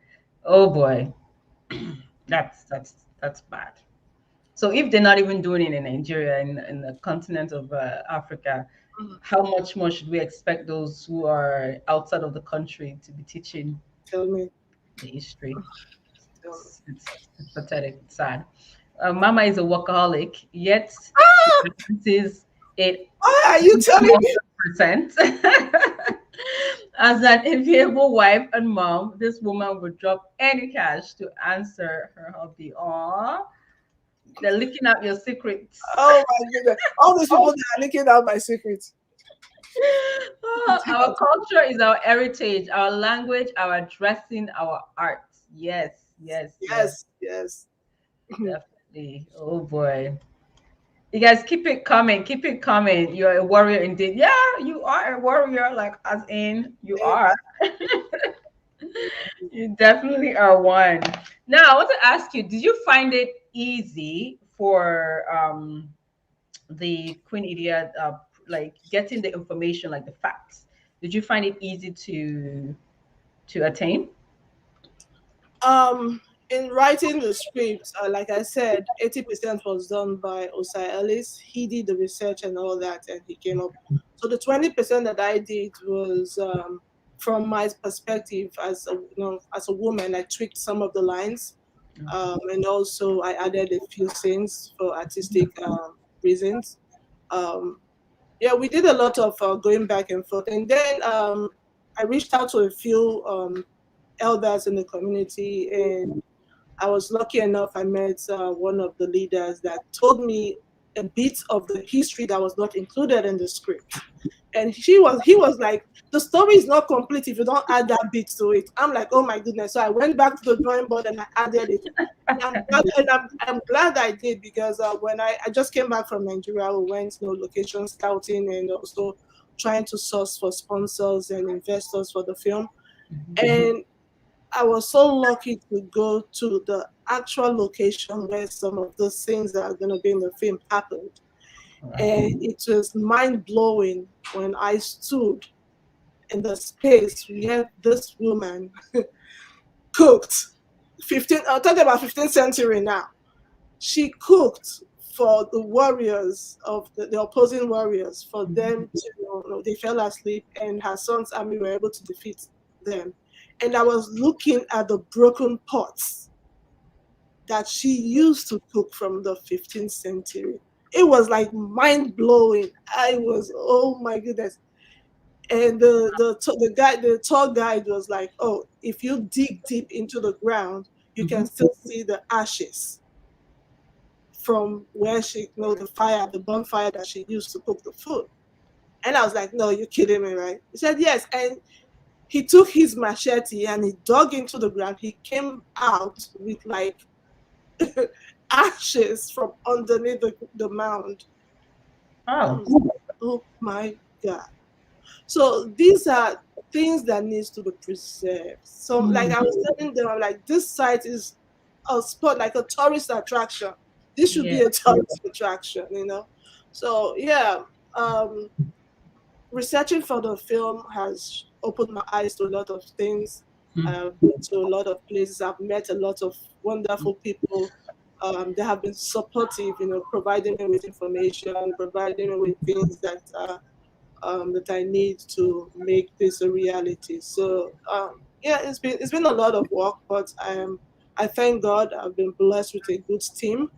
Oh boy, that's bad. So if they're not even doing it in Nigeria, in the continent of Africa, Mhm. how much more should we expect those who are outside of the country to be teaching Tell me. the history? Tell me. It's pathetic. It's sad. Mama is a workaholic, yet she Ah, balances it why are you telling me? 100%. As an enviable wife and mom, this woman would drop any cash to answer her hubby. Aww, they're licking out your secrets. Oh my goodness. All these people that are leaking out my secrets. Our culture is our heritage, our language, our dressing, our art. Yes, yes, yes, Yes, yes. definitely. Oh boy. You guys keep it coming, keep it coming. You're a warrior indeed. Yeah, you are a warrior, like as in you are. You definitely are one. Now I want to ask you, did you find it easy for the Queen Idiot like getting the information, like the facts? Did you find it easy to attain? Um, in writing the script, like I said, 80% was done by Osai Ellis. He did the research and all that, and he came up. So the 20% that I did was from my perspective as as a woman. I tweaked some of the lines, and also I added a few scenes for artistic reasons. Um, yeah, we did a lot of going back and forth, and then I reached out to a few elders in the community, and I was lucky enough. I met one of the leaders that told me a bit of the history that was not included in the script. And he was like, the story is not complete if you don't add that bit to it. I'm like, oh my goodness. So I went back to the drawing board and I added it. I'm glad I did because when I just came back from Nigeria, we went location scouting and also trying to source for sponsors and investors for the film. And I was so lucky to go to the actual location where some of those scenes that are going to be in the film happened. Wow. And it was mind blowing when I stood in the space where this woman cooked. I'll talk about 15th century now. She cooked for the warriors of the opposing warriors for them to, they fell asleep and her son's army were able to defeat them. And I was looking at the broken pots that she used to cook from the 15th century. It was like mind blowing. I was, oh my goodness. And the tour guide was like, oh, if you dig deep into the ground, you can Mhm. still see the ashes from where the bonfire that she used to cook the food. And I was like, no, you're kidding me, right? He said, yes. And He took his machete and he dug into the ground. He came out with like ashes from underneath the mound. Oh. Oh my God. So these are things that needs to be preserved. So like I was telling them, I'm like, this site is a spot, like a tourist attraction. This should Yeah. be a tourist attraction, you know? So yeah, um, researching for the film has opened my eyes to a lot of things. I've been to a lot of places. I've met a lot of wonderful people. They have been supportive, you know, providing me with information, providing me with things that I need to make this a reality. So yeah, it's been a lot of work, but I thank God I've been blessed with a good team.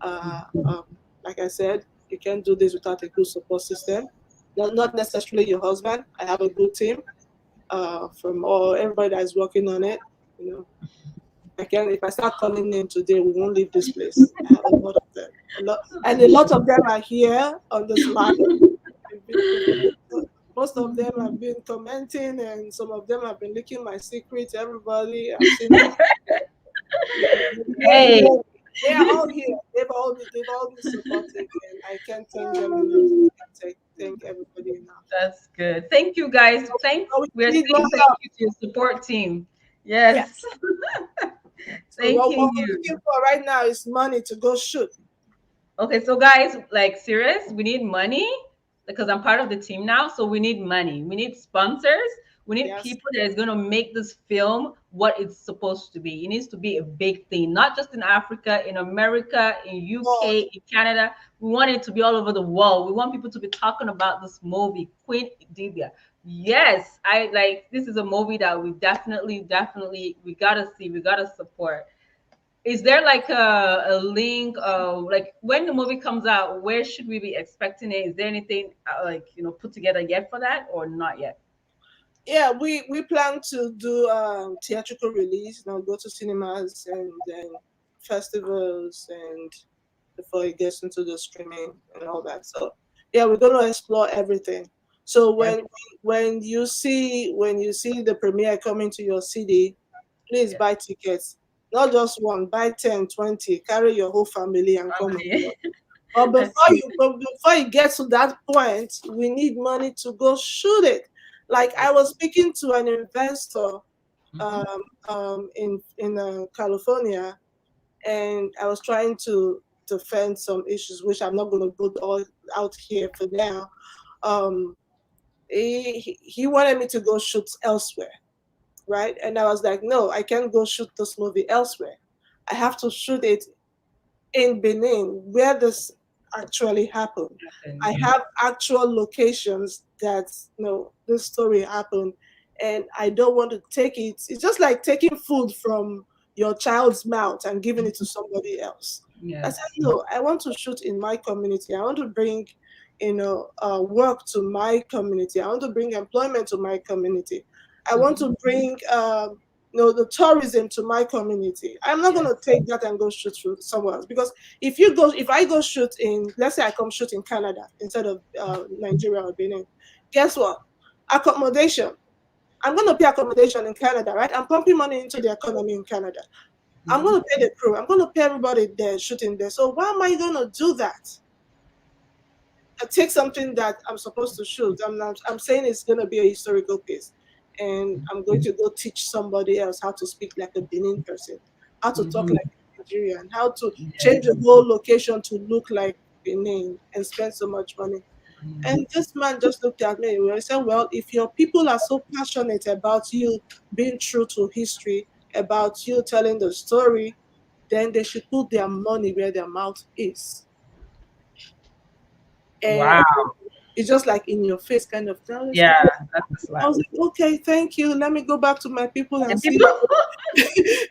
Uh, um, like I said, you can't do this without a good support system. Not necessarily your husband. I have a good team from all everybody that is working on it. You know, I can if I start calling them today, we won't leave this place. I have a lot of them, and a lot of them are here on this live. Most of them have been commenting, and some of them have been leaking my secret to everybody. I've seen them. Yeah, Hey, they are all here. They've all been supportive, and I can't thank them enough. I can't thank everybody enough. that's good. Thank you guys. So we We're need more saying thank help. you to your support team. Yes. Yes. So what Thanking we're you. looking for right now is money to go shoot. Okay, so guys, like serious, we need money because I'm part of the team now. So we need money. We need sponsors. We need Yes. people that is going to make this film what it's supposed to be. It needs to be a big thing, not just in Africa, in America, in God. UK, in Canada. We want it to be all over the world. We want people to be talking about this movie, Queen IDIA. Yes, I like this is a movie that we definitely we gotta see, we gotta support. Is there like a link like when the movie comes out, where should we be expecting it? Is there anything like put together yet for that or not yet? Yeah, we plan to do theatrical release. Now go to cinemas and then festivals and before it gets into the streaming and all that. So yeah, we're going to explore everything. So Yes, when you see the premiere coming to your city, please yes. buy tickets. Not just one, buy 10, 20, carry your whole family and come and Family. watch. But before you get to that point, we need money to go shoot it. Like I was speaking to an investor Mhm. in California, and I was trying to defend some issues, which I'm not going to put all out here for now. Um, he wanted me to go shoot elsewhere, right? And I was like, no, I can't go shoot this movie elsewhere. I have to shoot it in Benin, where this actually happened. I And have actual locations that this story happened, and I don't want to take it. It's just like taking food from your child's mouth and giving it to somebody else. I said, yes. no, I want to shoot in my community. I want to bring, work to my community. I want to bring employment to my community. I want Mhm. to bring the tourism to my community. I'm not going Yes. to take that and go shoot somewhere else, because if I go shoot in, let's say I come shoot in Canada instead of Nigeria or Benin, guess what? Accommodation. I'm going to pay accommodation in Canada, right? I'm pumping money into the economy in Canada. I'm Mhm. going to pay the crew. I'm going to pay everybody there shooting there. So why am I going to do that? I take something that I'm supposed to shoot. I'm saying it's going to be a historical piece, and I'm going to go teach somebody else how to speak like a Benin person, how to talk Mhm. like a Nigerian, how to change Yes. the whole location to look like Benin and spend so much money. And this man just looked at me and said, well, if your people are so passionate about you being true to history, about you telling the story, then they should put their money where their mouth is. And Wow. it's just like in your face kind of thing. Yeah, that's a I slap. was like, okay, thank you. Let me go back to my people and And see. people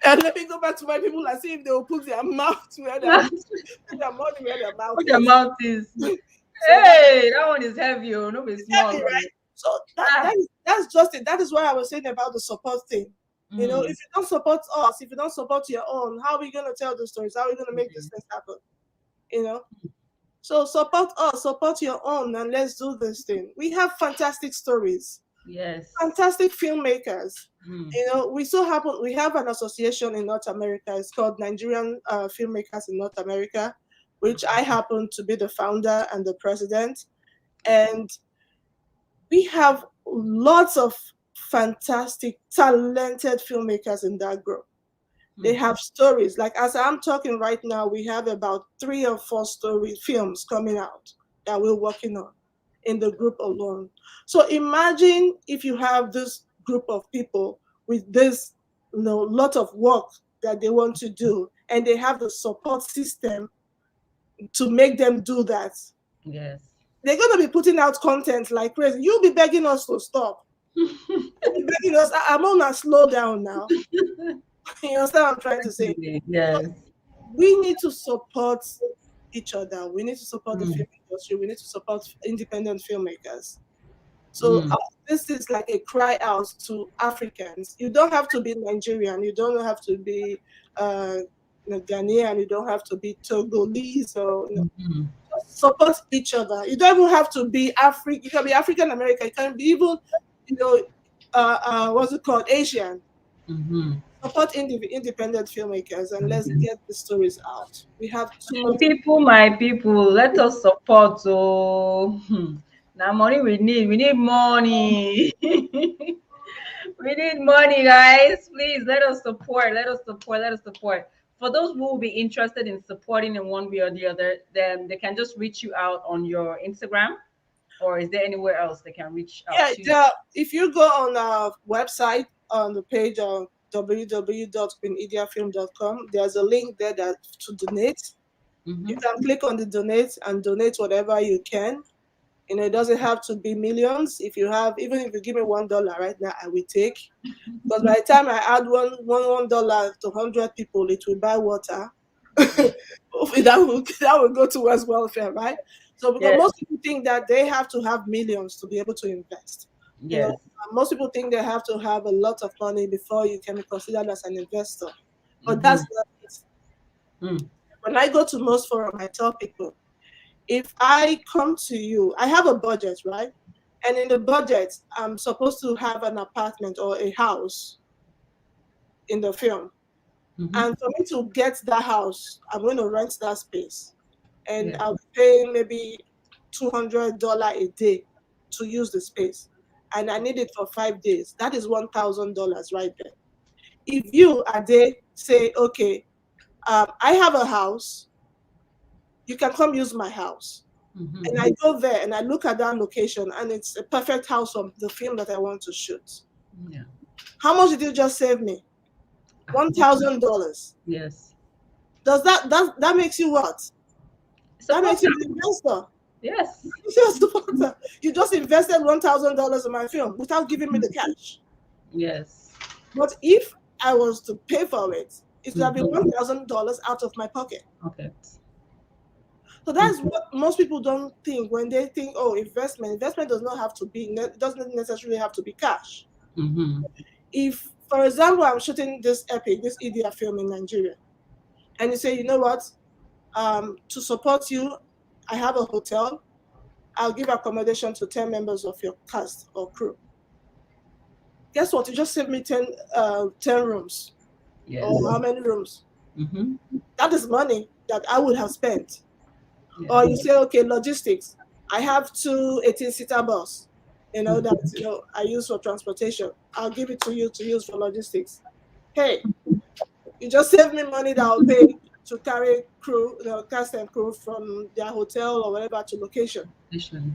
And let me go back to my people and see if they will put their mouth where their put their money where their mouth what the is. mouth is. So that Hey, that one is heavy, oh, no be small. heavy, Oh. right? So that, Ah. that is that's just it. That is what I was saying about the support thing. If Mm. you don't support us, if you don't support your own, how are we gonna tell the stories? How are we gonna make these things happen? You know? So support us, support your own, and let's do this thing. We have fantastic stories. Yes. Fantastic filmmakers. Mm. We have an association in North America. It's called Nigerian Filmmakers in North America, which I happen to be the founder and the president. And we have lots of fantastic, talented filmmakers in that group. They Mm. have stories. Like as I'm talking right now, we have about 3 or 4 story films coming out that we're working on in the group alone. So imagine if you have this group of people with this, lot of work that they want to do, and they have the support system to make them do that. Yes. They're going to be putting out content like crazy. You'll be begging us to stop. You'll be begging us. I'm on a slow down now. You understand what I'm trying to say? So Yes. we need to support each other. We need to support the Mm. film industry. We need to support independent filmmakers. So Mm. this is like a cry out to Africans. You don't have to be Nigerian. You don't have to be uh, Ghanaian. You don't have to be Togolese or Mhm. just support each other. You don't even have to be African. You can be African American. You can be even, what's it called, Asian. Mhm. Support independent filmmakers and let's Mhm. get the stories out. We have too much. My people, let us support. Oh, now money we need. We need money. We need money, guys. Please let us support. Let us support. Let us support. For those who will be interested in supporting in one way or the other, then they can just reach you out on your Instagram, or is there anywhere else they can reach out Yeah, to you? if you go on our website on the page of www.queenidiafilm.com, there's a link there that to donate. You Mm-hmm. can click on the donate and donate whatever you can. It doesn't have to be millions. If you have, even if you give me $1 right now, I will take. Because by the time I add $1 to 100 people, it will buy water. That will go towards welfare, right? So because Yes. most people think that they have to have millions to be able to invest. Yes. Most people think they have to have a lot of money before you can be considered as an investor. But Mm-hmm. that's not it. Mm. When I go to most forum, I tell people, if I come to you, I have a budget, right? And in the budget, I'm supposed to have an apartment or a house in the film. Mm-hmm. And for me to get that house, I'm going to rent that space. And Yes. I'll pay maybe $200 a day to use the space. And I need it for 5 days. That is $1,000 right there. If you, a day, say, okay, I have a house, you can come use my house. Mm-hmm. And I go there and I look at that location and it's a perfect house of the film that I want to shoot. Yeah. How much did you just save me? $1,000. Yes. Does that makes you what? That makes Supporter. you an investor. Yes. You're a supporter. You just invested $1,000 in my film without giving me the cash. Yes. But if I was to pay for it, it would have been Mm-hmm. $1,000 out of my pocket. Okay. So that's what most people don't think when they think, oh, investment. Investment does not have to be, doesn't necessarily have to be cash. Mm-hmm. If, for example, I'm shooting this epic, this IDIA film in Nigeria, and you say, you know what, to support you, I have a hotel. I'll give accommodation to 10 members of your cast or crew. Guess what? You just saved me 10 rooms. Yes. Or how many rooms? Mm-hmm. That is money that I would have spent. Or Yes. you say, okay, logistics. I have two 18-seater bus, Mm. that I use for transportation. I'll give it to you to use for logistics. Hey, you just saved me money that I'll pay to carry crew, cast and crew from their hotel or whatever to location. Literally.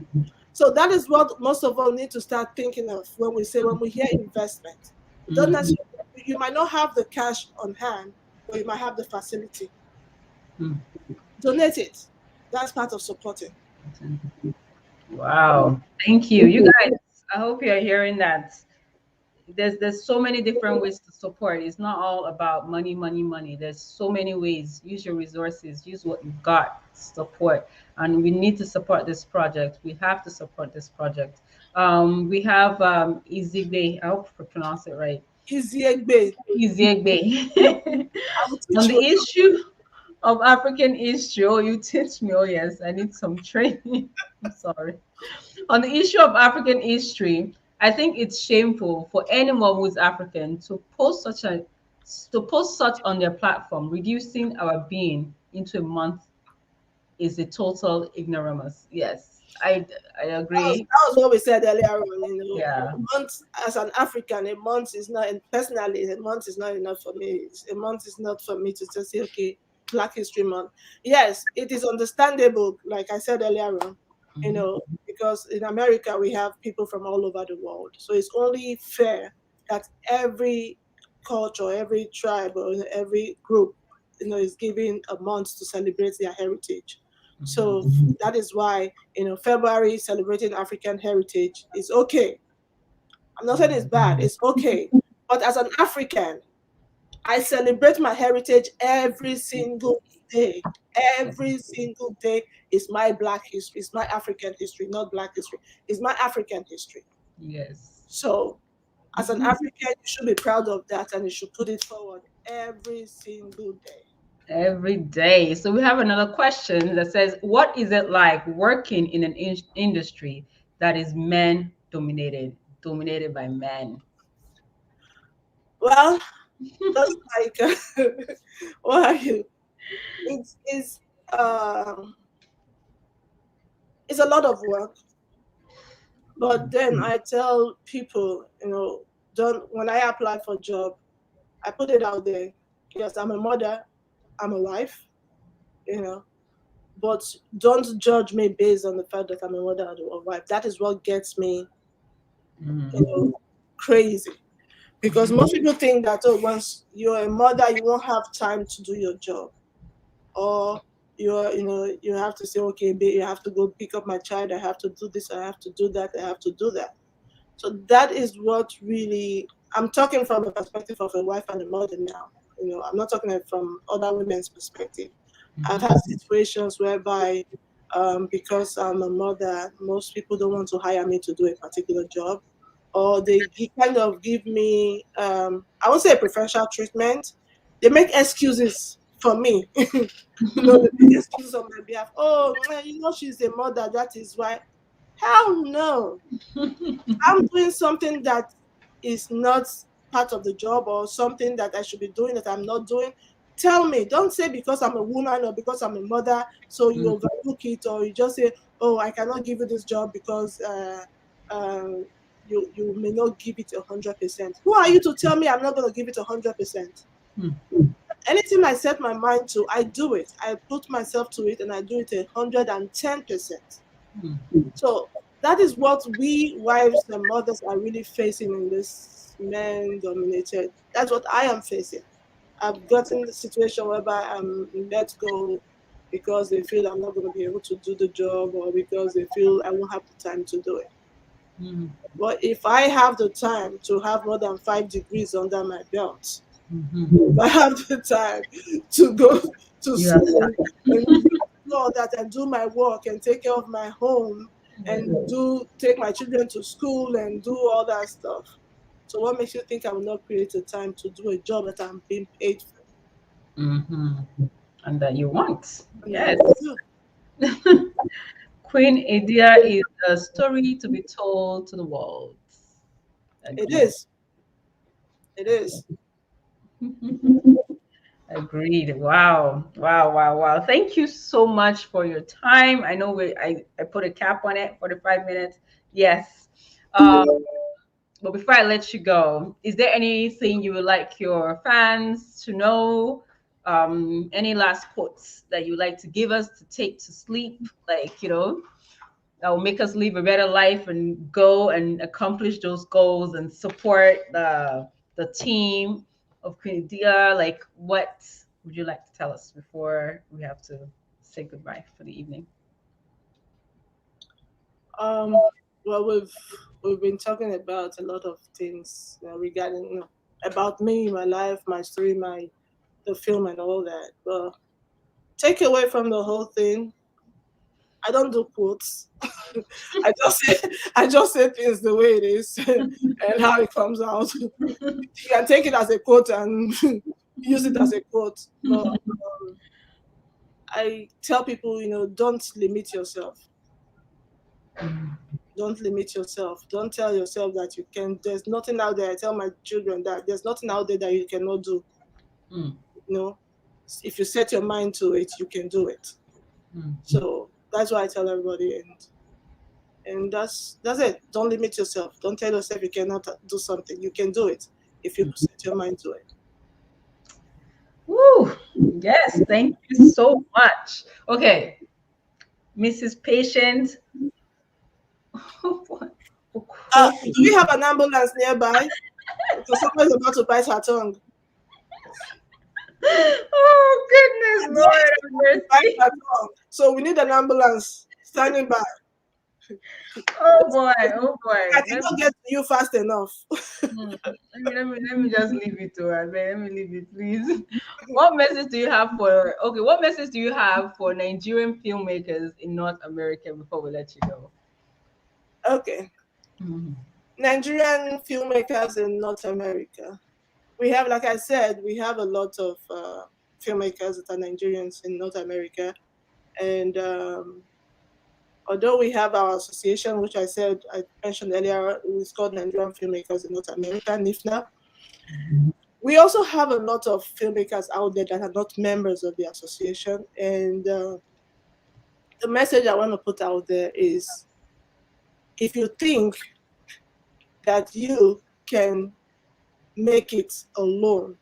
So that is what most of us need to start thinking of when we hear investment. It doesn't Mm-hmm. necessarily, you might not have the cash on hand, but you might have the facility. Mm. Donate it. That's part of supporting. Wow. Thank you. You guys, I hope you're hearing that. There's so many different ways to support. It's not all about money, money, money. There's so many ways. Use your resources, use what you've got, support. And we need to support this project. We have to support this project. We have Izigbe, I hope I pronounced it right. Easy. Izigbe. I will On teach the you. issue of African history. Oh, you teach me. Oh, yes, I need some training. I'm sorry. On the issue of African history, I think it's shameful for anyone who's African to post such on their platform, reducing our being into a month is a total ignoramus. Yes, I agree. That was what we said earlier on. Yeah. A month as an African, a month is not. And personally, a month is not enough for me. A month is not for me to just say, okay, Black History Month. Yes, it is understandable. Like I said earlier on, Mhm. because in America we have people from all over the world, so it's only fair that every culture, every tribe, or every group, is given a month to celebrate their heritage. So that is why February celebrating African heritage is okay. I'm not saying it's bad, it's okay. But as an African, I celebrate my heritage every single day. Every single day is my Black history, it's my African history, not Black history. It's my African history. Yes. So as an African, you should be proud of that and you should put it forward every single day. Every day. So we have another question that says, "What is it like working in an industry that is men dominated by men?" Well, just like what are you? It's um it's a lot of work. But then I tell people, don't when I apply for job, I put it out there. Yes, I'm a mother, I'm a wife, you know, but don't judge me based on the fact that I'm a mother and a wife. That is what gets me, you Mm. know, crazy. Because most people think that once you're a mother, you won't have time to do your job, or you have to say, okay, babe, you have to go pick up my child. I have to do this. I have to do that. I have to do that. So that is what really I'm talking from the perspective of a wife and a mother now. I'm not talking from other women's perspective. I've had situations whereby because I'm a mother, most people don't want to hire me to do a particular job, or they kind of give me I won't say a preferential treatment. They make excuses for me. They make excuses on my behalf. Oh, she's a mother. That is why. Hell no. I'm doing something that is not part of the job, or something that I should be doing that I'm not doing. Tell me. Don't say because I'm a woman or because I'm a mother, so you Mm. overlook it, or you just say, "Oh, I cannot give you this job because you may not give it 100%." Who are you to tell me I'm not going to give it 100%? Mm. Anything I set my mind to, I do it. I put myself to it, and I do it 110%. Mm. So that is what we wives and mothers are really facing in this men dominated. That's what I am facing. I've gotten the situation whereby I'm let go because they feel I'm not going to be able to do the job, or because they feel I won't have the time to do it. Mm. But if I have the time to have more than 5 degrees under my belt, Mhm. if I have the time to go to You have school time. and do all that and do my work and take care of my home and Yes. take my children to school and do all that stuff. So what makes you think I will not create a time to do a job that I'm being paid for Hmm. And that you want. and that I Yes. want to do? Queen Idea is a story to be told to the world. It Agreed. is. It is. Agreed. Wow. Wow. Wow. Wow. Thank you so much for your time. I know I put a cap on it, 45 minutes. Yes. Um, but before I let you go, is there anything you would like your fans to know? Any last quotes that you would like to give us to take to sleep? Like, that will make us live a better life and go and accomplish those goals and support the team of Queen Dia. Like, what would you like to tell us before we have to say goodbye for the evening? Um, well, we've been talking about a lot of things regarding about me, my life, my story, the film, and all that. But take away from the whole thing, I don't do quotes. I just say things the way it is and how it comes out. You can take it as a quote and use it as a quote. But I tell people, don't limit yourself. Don't limit yourself. Don't tell yourself that you can. There's nothing out there. I tell my children that there's nothing out there that you cannot do. Mm. You know, if you set your mind to it, you can do it. Mm. So that's why I tell everybody, and that's it. Don't limit yourself. Don't tell yourself you cannot do something. You can do it if you set your mind to it. Woo! Yes, thank you so much. Okay, Mrs. Patient. Do we have an ambulance nearby? Because someone's about to bite her tongue. Oh goodness, Lord have Bite mercy. her tongue. So we need an ambulance standing by. Oh boy, oh I boy. did not get to you fast enough. Let me just leave it to her. Let me leave it, please. What message do you have for what message do you have for Nigerian filmmakers in North America before we let you go? Okay. Mhm. Nigerian filmmakers in North America. We have, like I said, we have a lot of filmmakers that are Nigerians in North America. And although we have our association, which I mentioned earlier, it's called Nigerian Filmmakers in North America, NIFNA. We also have a lot of filmmakers out there that are not members of the association. And the message I want to put out there is, if you think that you can make it alone,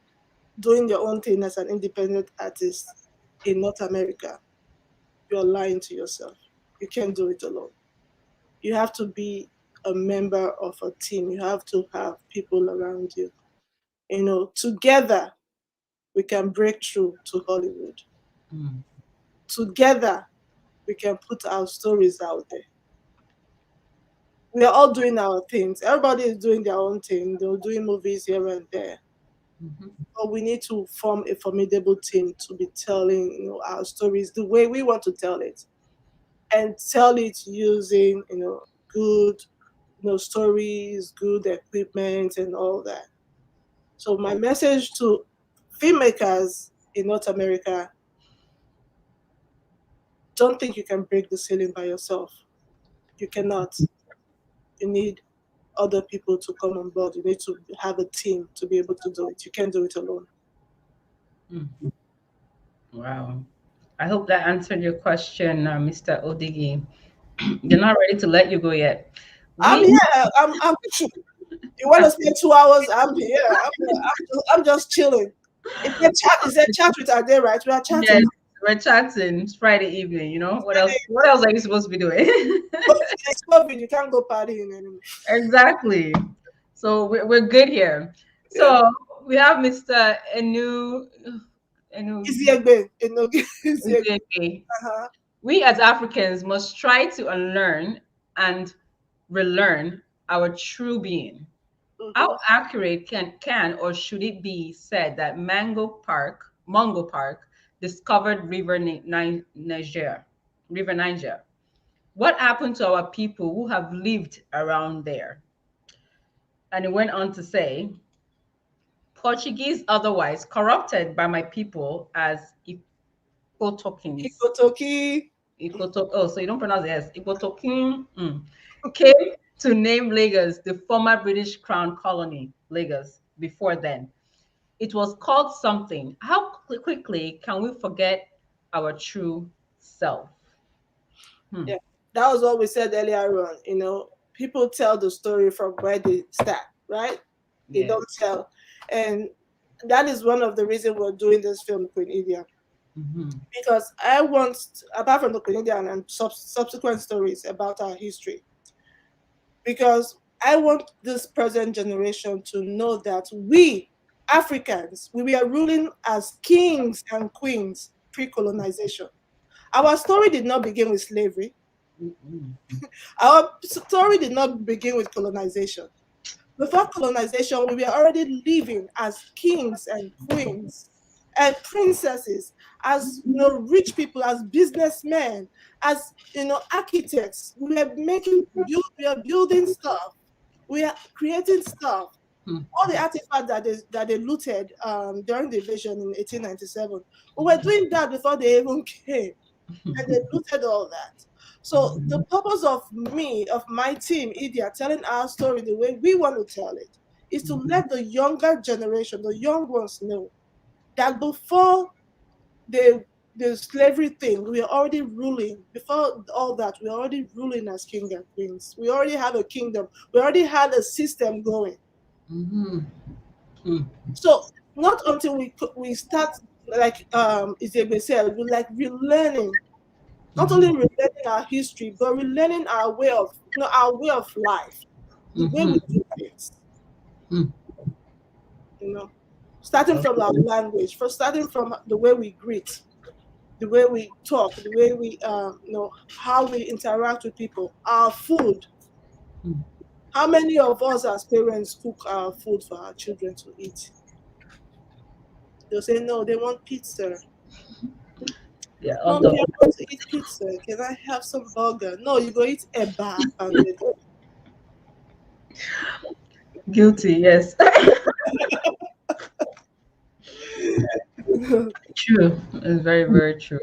doing your own thing as an independent artist in North America, you're lying to yourself. You can't do it alone. You have to be a member of a team. You have to have people around you. Together we can break through to Hollywood. Mm. Together we can put our stories out there. We are all doing our things. Everybody is doing their own thing. They're doing movies here and there. Mhm. But we need to form a formidable team to be telling, our stories the way we want to tell it, and tell it using, good, stories, good equipment, and all that. So my message to filmmakers in North America: don't think you can break the ceiling by yourself. You cannot. You need other people to come on board. You need to have a team to be able to do it. You can't do it alone. Mm. Wow. I hope that answered your question, Mr. Odigi. They're not ready to let you go yet. I'm We here. I'm You want to spend 2 hours? I'm here. I'm just chilling. Is there chat with Ade, right? We are chatting. Yes, we're chatting. It's Friday evening. You know what else? What else are you supposed to be doing? But it's COVID. You can't go partying anymore. Exactly. So we're good here. Yeah. So we have Mr. Enu Iziegbe. Iziegbe. Uzieke. Uh-huh. We as Africans must try to unlearn and relearn our true being. Mm-hmm. How accurate can or should it be said that Mungo Park discovered River Niger? What happened to our people who have lived around there? And it went on to say, Portuguese otherwise corrupted by my people as Ikotokins. Ikotoki. Oh, so you don't pronounce it as Ikotokin. Came to name Lagos the former British Crown colony, Lagos, before then. It was called something. How quickly can we forget our true self? Hmm. Yeah. That was what we said earlier on. People tell the story from where they start, right? They don't Yes. tell. And that is one of the reasons we're doing this film, Queen India. Mm-hmm. Because I want, apart from the Queen India and subsequent stories about our history, because I want this present generation to know that we, Africans, we were ruling as kings and queens pre-colonization. Our story did not begin with slavery. Mm-hmm. Our story did not begin with colonization. Before colonization, we were already living as kings and queens and princesses, as rich people, as businessmen, as architects. We are building stuff. We are creating stuff. All the artifacts that they looted during the invasion in 1897, we were doing that before they even came, and they looted all that. So the purpose of me, of my team, IDIA, telling our story the way we want to tell it, is to let the younger generation, the young ones, know that before the slavery thing, we are already ruling. Before all that, we're already ruling as king and queens. We already have a kingdom. We already had a system going. Mm-hmm. Mm-hmm. So not until we start, like Izebe said, we like relearning, not only relearning our history, but relearning our way of, our way of life, the way we Mm-hmm. do things. You know, starting from our language, for starting from the way we greet, the way we talk, the way we, how we interact with people, our food. How many of us as parents cook our food for our children to eat? They'll say, no, they want pizza. Yeah, Mommy, although I want to eat pizza. Can I have some burger? No, you go eat eba pounded. guilty, yes. True. It's very, very true.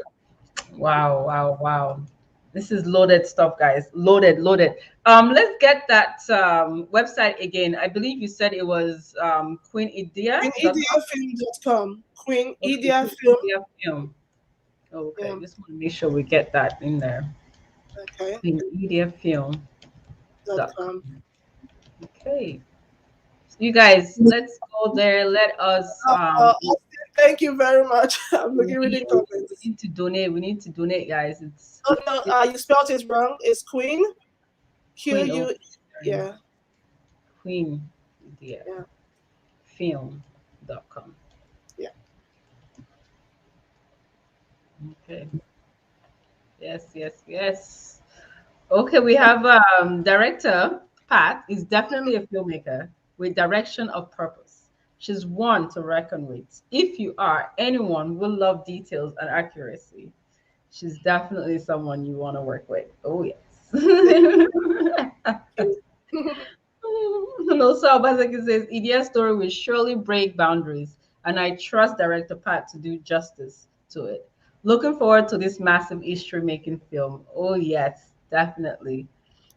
Wow, wow, wow. This is loaded stuff, guys. Loaded, loaded. Let's get that website again. I believe you said it was queenidia.com. QueenIdeaFilm.com. Queen Okay, Idea Queen Film. Idea Film. Okay, Yeah, just want to make sure we get that in there. okay. QueenIdeaFilm.com. .com. Okay. You guys, let's go there. Let us Austin, thank you very much. I'm we looking reading need, comments. we need to donate. We need to donate, guys. Oh no, you spelled it wrong. It's Queen. Q Queen oh, U. sorry. Yeah, Queen Idea yeah, Film.com. yeah. Okay. Yes, yes, yes. Okay, we have director Pat is definitely a filmmaker with direction of purpose. She's one to reckon with. If you are anyone who love details and accuracy, she's definitely someone you want to work with. Oh yes. Thank you. No, so Obaseki says Idia's story will surely break boundaries, and I trust director Pat to do justice to it. Looking forward to this massive history-making film. Oh yes, definitely,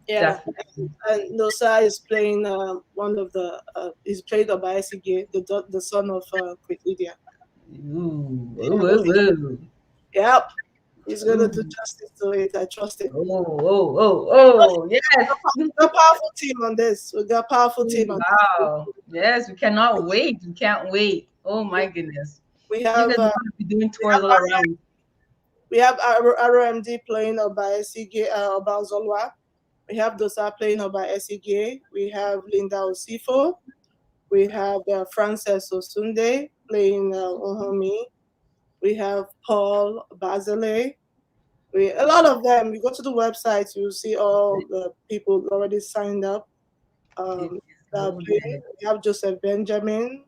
Yeah, definitely. and Nosa is playing one of the. He's played by Esige, the son of Queen Lydia. Ooh, Yeah, ooh, ooh, yep. He's ooh, gonna do ooh. justice to it. I trust him. Oh, oh, oh, oh, yes. We got a powerful team on this. We got a powerful team on this. Wow. Yes, we cannot wait. We can't wait. Oh my goodness. We You have guys are going to be doing we tours have all around. we have RMD playing by Esige about Zolwa. We have Dosa playing by Esige. We have Linda Osifo. We have Frances Osunde playing Ohomi. We have Paul Bazile. A lot of them. You go to the website, you see all the people already signed up. It Um, is that are playing. loaded. We have Joseph Benjamin,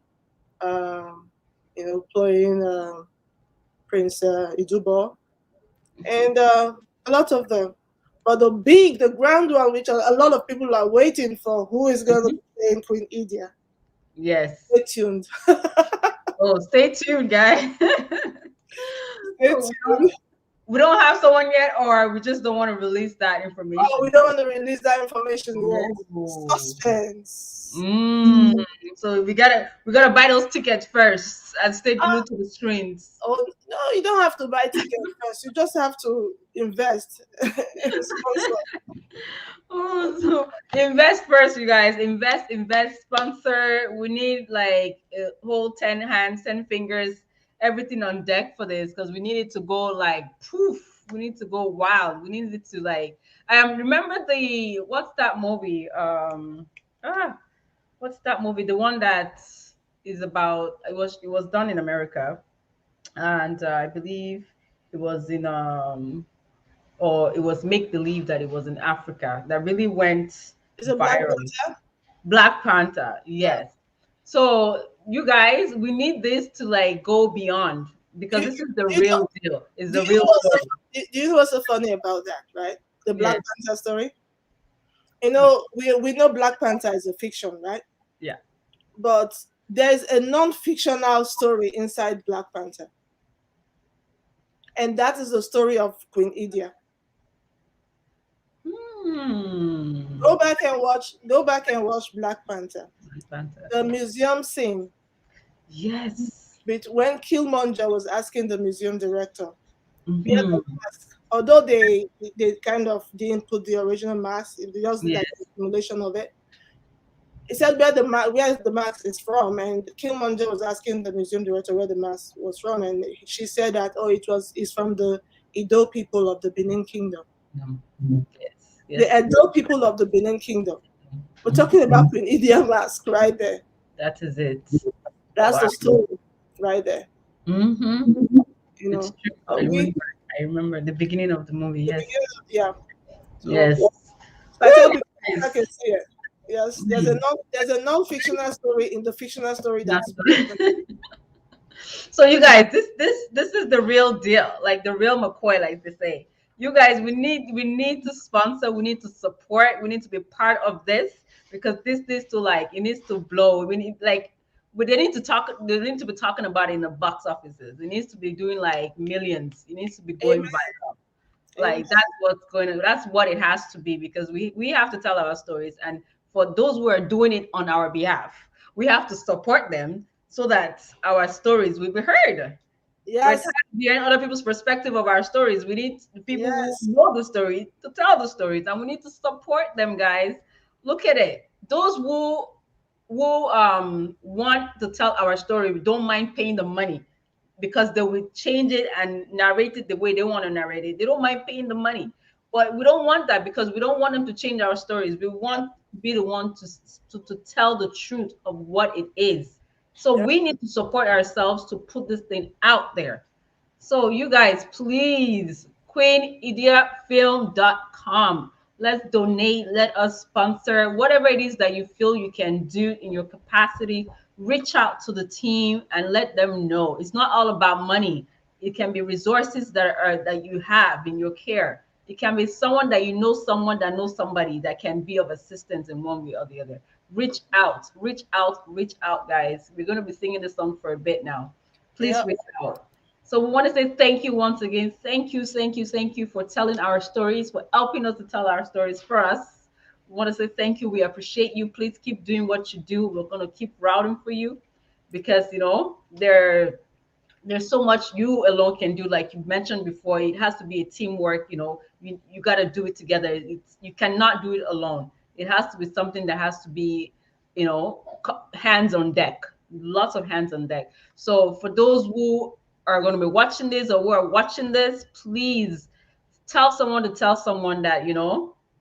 playing Prince Idubo, and a lot of them. But the grand one, which a lot of people are waiting for, who is going to Mhm. be playing Queen Idia? Yes. Stay tuned. Oh, stay tuned, guys. Stay we tuned. we don't have someone yet, or we just don't want to release that Oh, we information. don't want to release that information yet. Oh. Suspense. Mm. So we gotta buy those tickets first and stay glued to the screens. Oh no, you don't have to buy tickets first. You just have to invest in sponsor. Oh, so invest first, you guys. Invest, invest, sponsor. We need like a whole 10 hands, 10 fingers, everything on deck for this because we need it to go like poof. We need to go wild. We need it to like remember the what's that movie? What's that movie? The one that is about it was done in America and I believe it was in or it was make believe that it was in Africa that really went It's a Black viral. Panther. Black Panther, Yeah. yes. So you guys, we need this to like go beyond Do because you, this is the do you know real deal. It's do the you know real what's so, story. do you know what's so funny about that, right? The Black Yes. Panther story. You know, we know Black Panther is a fiction, right? Yeah. But there's a non-fictional story inside Black Panther, and that is the story of Queen Idia. Hmm. Go back and watch. Go back and watch Black Panther. Black Panther. The museum scene Yes. when Killmonger was asking the museum director, where the Mm-hmm. mask, although they kind of didn't put the original mask, they just did like a Yes. simulation of it. He said where the mask is from, and Killmonger was asking the museum director where the mask was from, and she said that it's from the Edo people of the Benin Kingdom. Um, yes. The Yes. Edo people of the Benin Kingdom. We're Mhm. talking about Queen Idia mask right there. That is it. That's Wow. the story right there. Mm-hmm. You It's know, true. I we remember. I remember the beginning of the movie. the Yes. beginning of, yeah. So Yes. I tell Woo, people I can guys. see it. Yes, Mm. there's a non-fictional story in the fictional story That's that's so you guys, this is the real deal, like the real McCoy, like they say. You guys, we need to sponsor, we need to support, we need to be part of this because this needs to like it needs to blow. We need like but they need to be talking about it in the box offices. It needs to be doing like millions. It needs to be going amen, viral. amen. Like that's what's going to that's what it has to be because we have to tell our stories and for those who are doing it on our behalf we have to support them so that our stories will be heard. We're tired Yes, of hearing other people's perspective of our stories. We need the people who yes, know the story to tell the stories and we need to support them, guys. Look at it, those who want to tell our story don't mind paying the money because they will change it and narrate it the way they want to narrate it. They don't mind paying the money. But we don't want that because we don't want them to change our stories. We yeah, want to be the one to tell the truth of what it is. So yeah, we need to support ourselves to put this thing out there. So you guys, please, queenideafilm.com. Let's donate, let us sponsor whatever it is that you feel you can do in your capacity. Reach out to the team and let them know. It's not all about money. It can be resources that you have in your care. It can be someone that you know, someone that knows somebody that can be of assistance in one way or the other. Reach out, reach out, reach out, guys. We're going to be singing this song for a bit now. yeah. Please reach out. So we want to say thank you once again. Thank you, thank you, thank you for telling our stories, for helping us to tell our stories for us. We want to say thank you. We appreciate you. Please keep doing what you do. We're going to keep routing for you because, there's so much you alone can do like you mentioned before. It has to be a teamwork. You got to do it together. You cannot do it alone. It has to be something that has to be hands on deck, lots of hands on deck. So for those who are going to be watching this or who are watching this, please tell someone that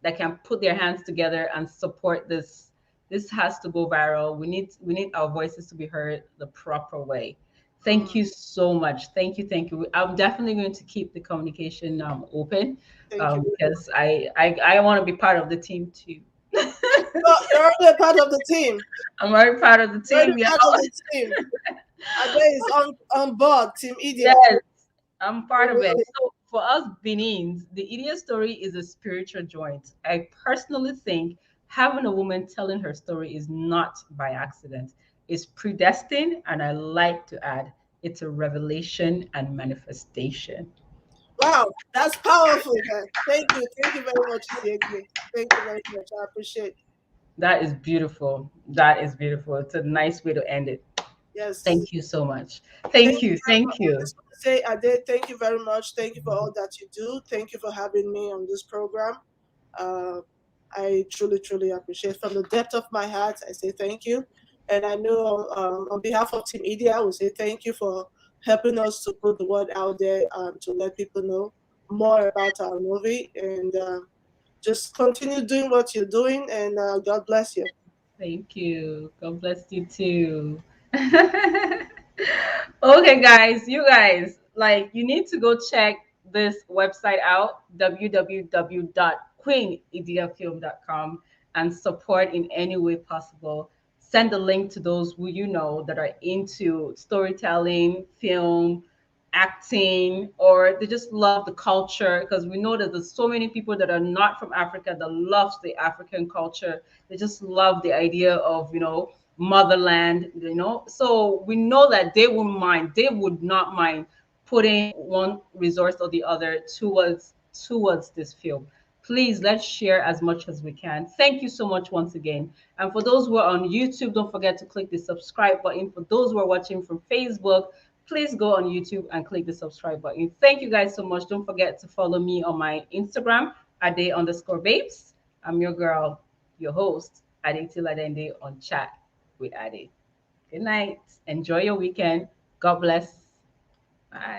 that can put their hands together and support this. This has to go viral. We need our voices to be heard the proper way. Thank Mm, you so much. Thank you. I'm definitely going to keep the communication open thank you. because I want to be part of the team too. Well, you're already a part of the team. I'm very proud of the You're already team. Yeah. part of the team. Ade is on board, Team Idia. Yes, I'm part of it. Really. So for us Benin's, the idiot story is a spiritual joint. I personally think having a woman telling her story is not by accident. It's predestined, and I like to add, it's a revelation and manifestation. Wow, that's powerful, man. Thank you. Thank you very much, Isiekwe. Thank you very much. I appreciate it. That is beautiful. That is beautiful. It's a nice way to end it. Yes. Thank you so much. Thank Thank you you. very much. Thank I you. just want to say, Ade, thank you very much. Thank you for all that you do. Thank you for having me on this program. Uh, I truly, truly appreciate. From the depth of my heart, I say thank you. And I know on behalf of Team Media, I will say thank you for helping us to put the word out there to let people know more about our movie. And just continue doing what you're doing. And God bless you. Thank you. God bless you too. Okay, guys, you guys, like, you need to go check this website out, www.queenideafilm.com, and support in any way possible. Send a link to those who you know that are into storytelling, film, acting, or they just love the culture, because we know that there's so many people that are not from Africa that loves the African culture. They just love the idea of motherland. So we know that they would not mind putting one resource or the other towards this film. Please, let's share as much as we can. Thank you so much once again. And for those who are on YouTube, don't forget to click the subscribe button. For those who are watching from Facebook, please go on YouTube and click the subscribe button. Thank you guys so much. Don't forget to follow me on my Instagram, Ade_babes. I'm your girl, your host, Ade Tiladende on chat with Ade. Good night. Enjoy your weekend. God bless. Bye.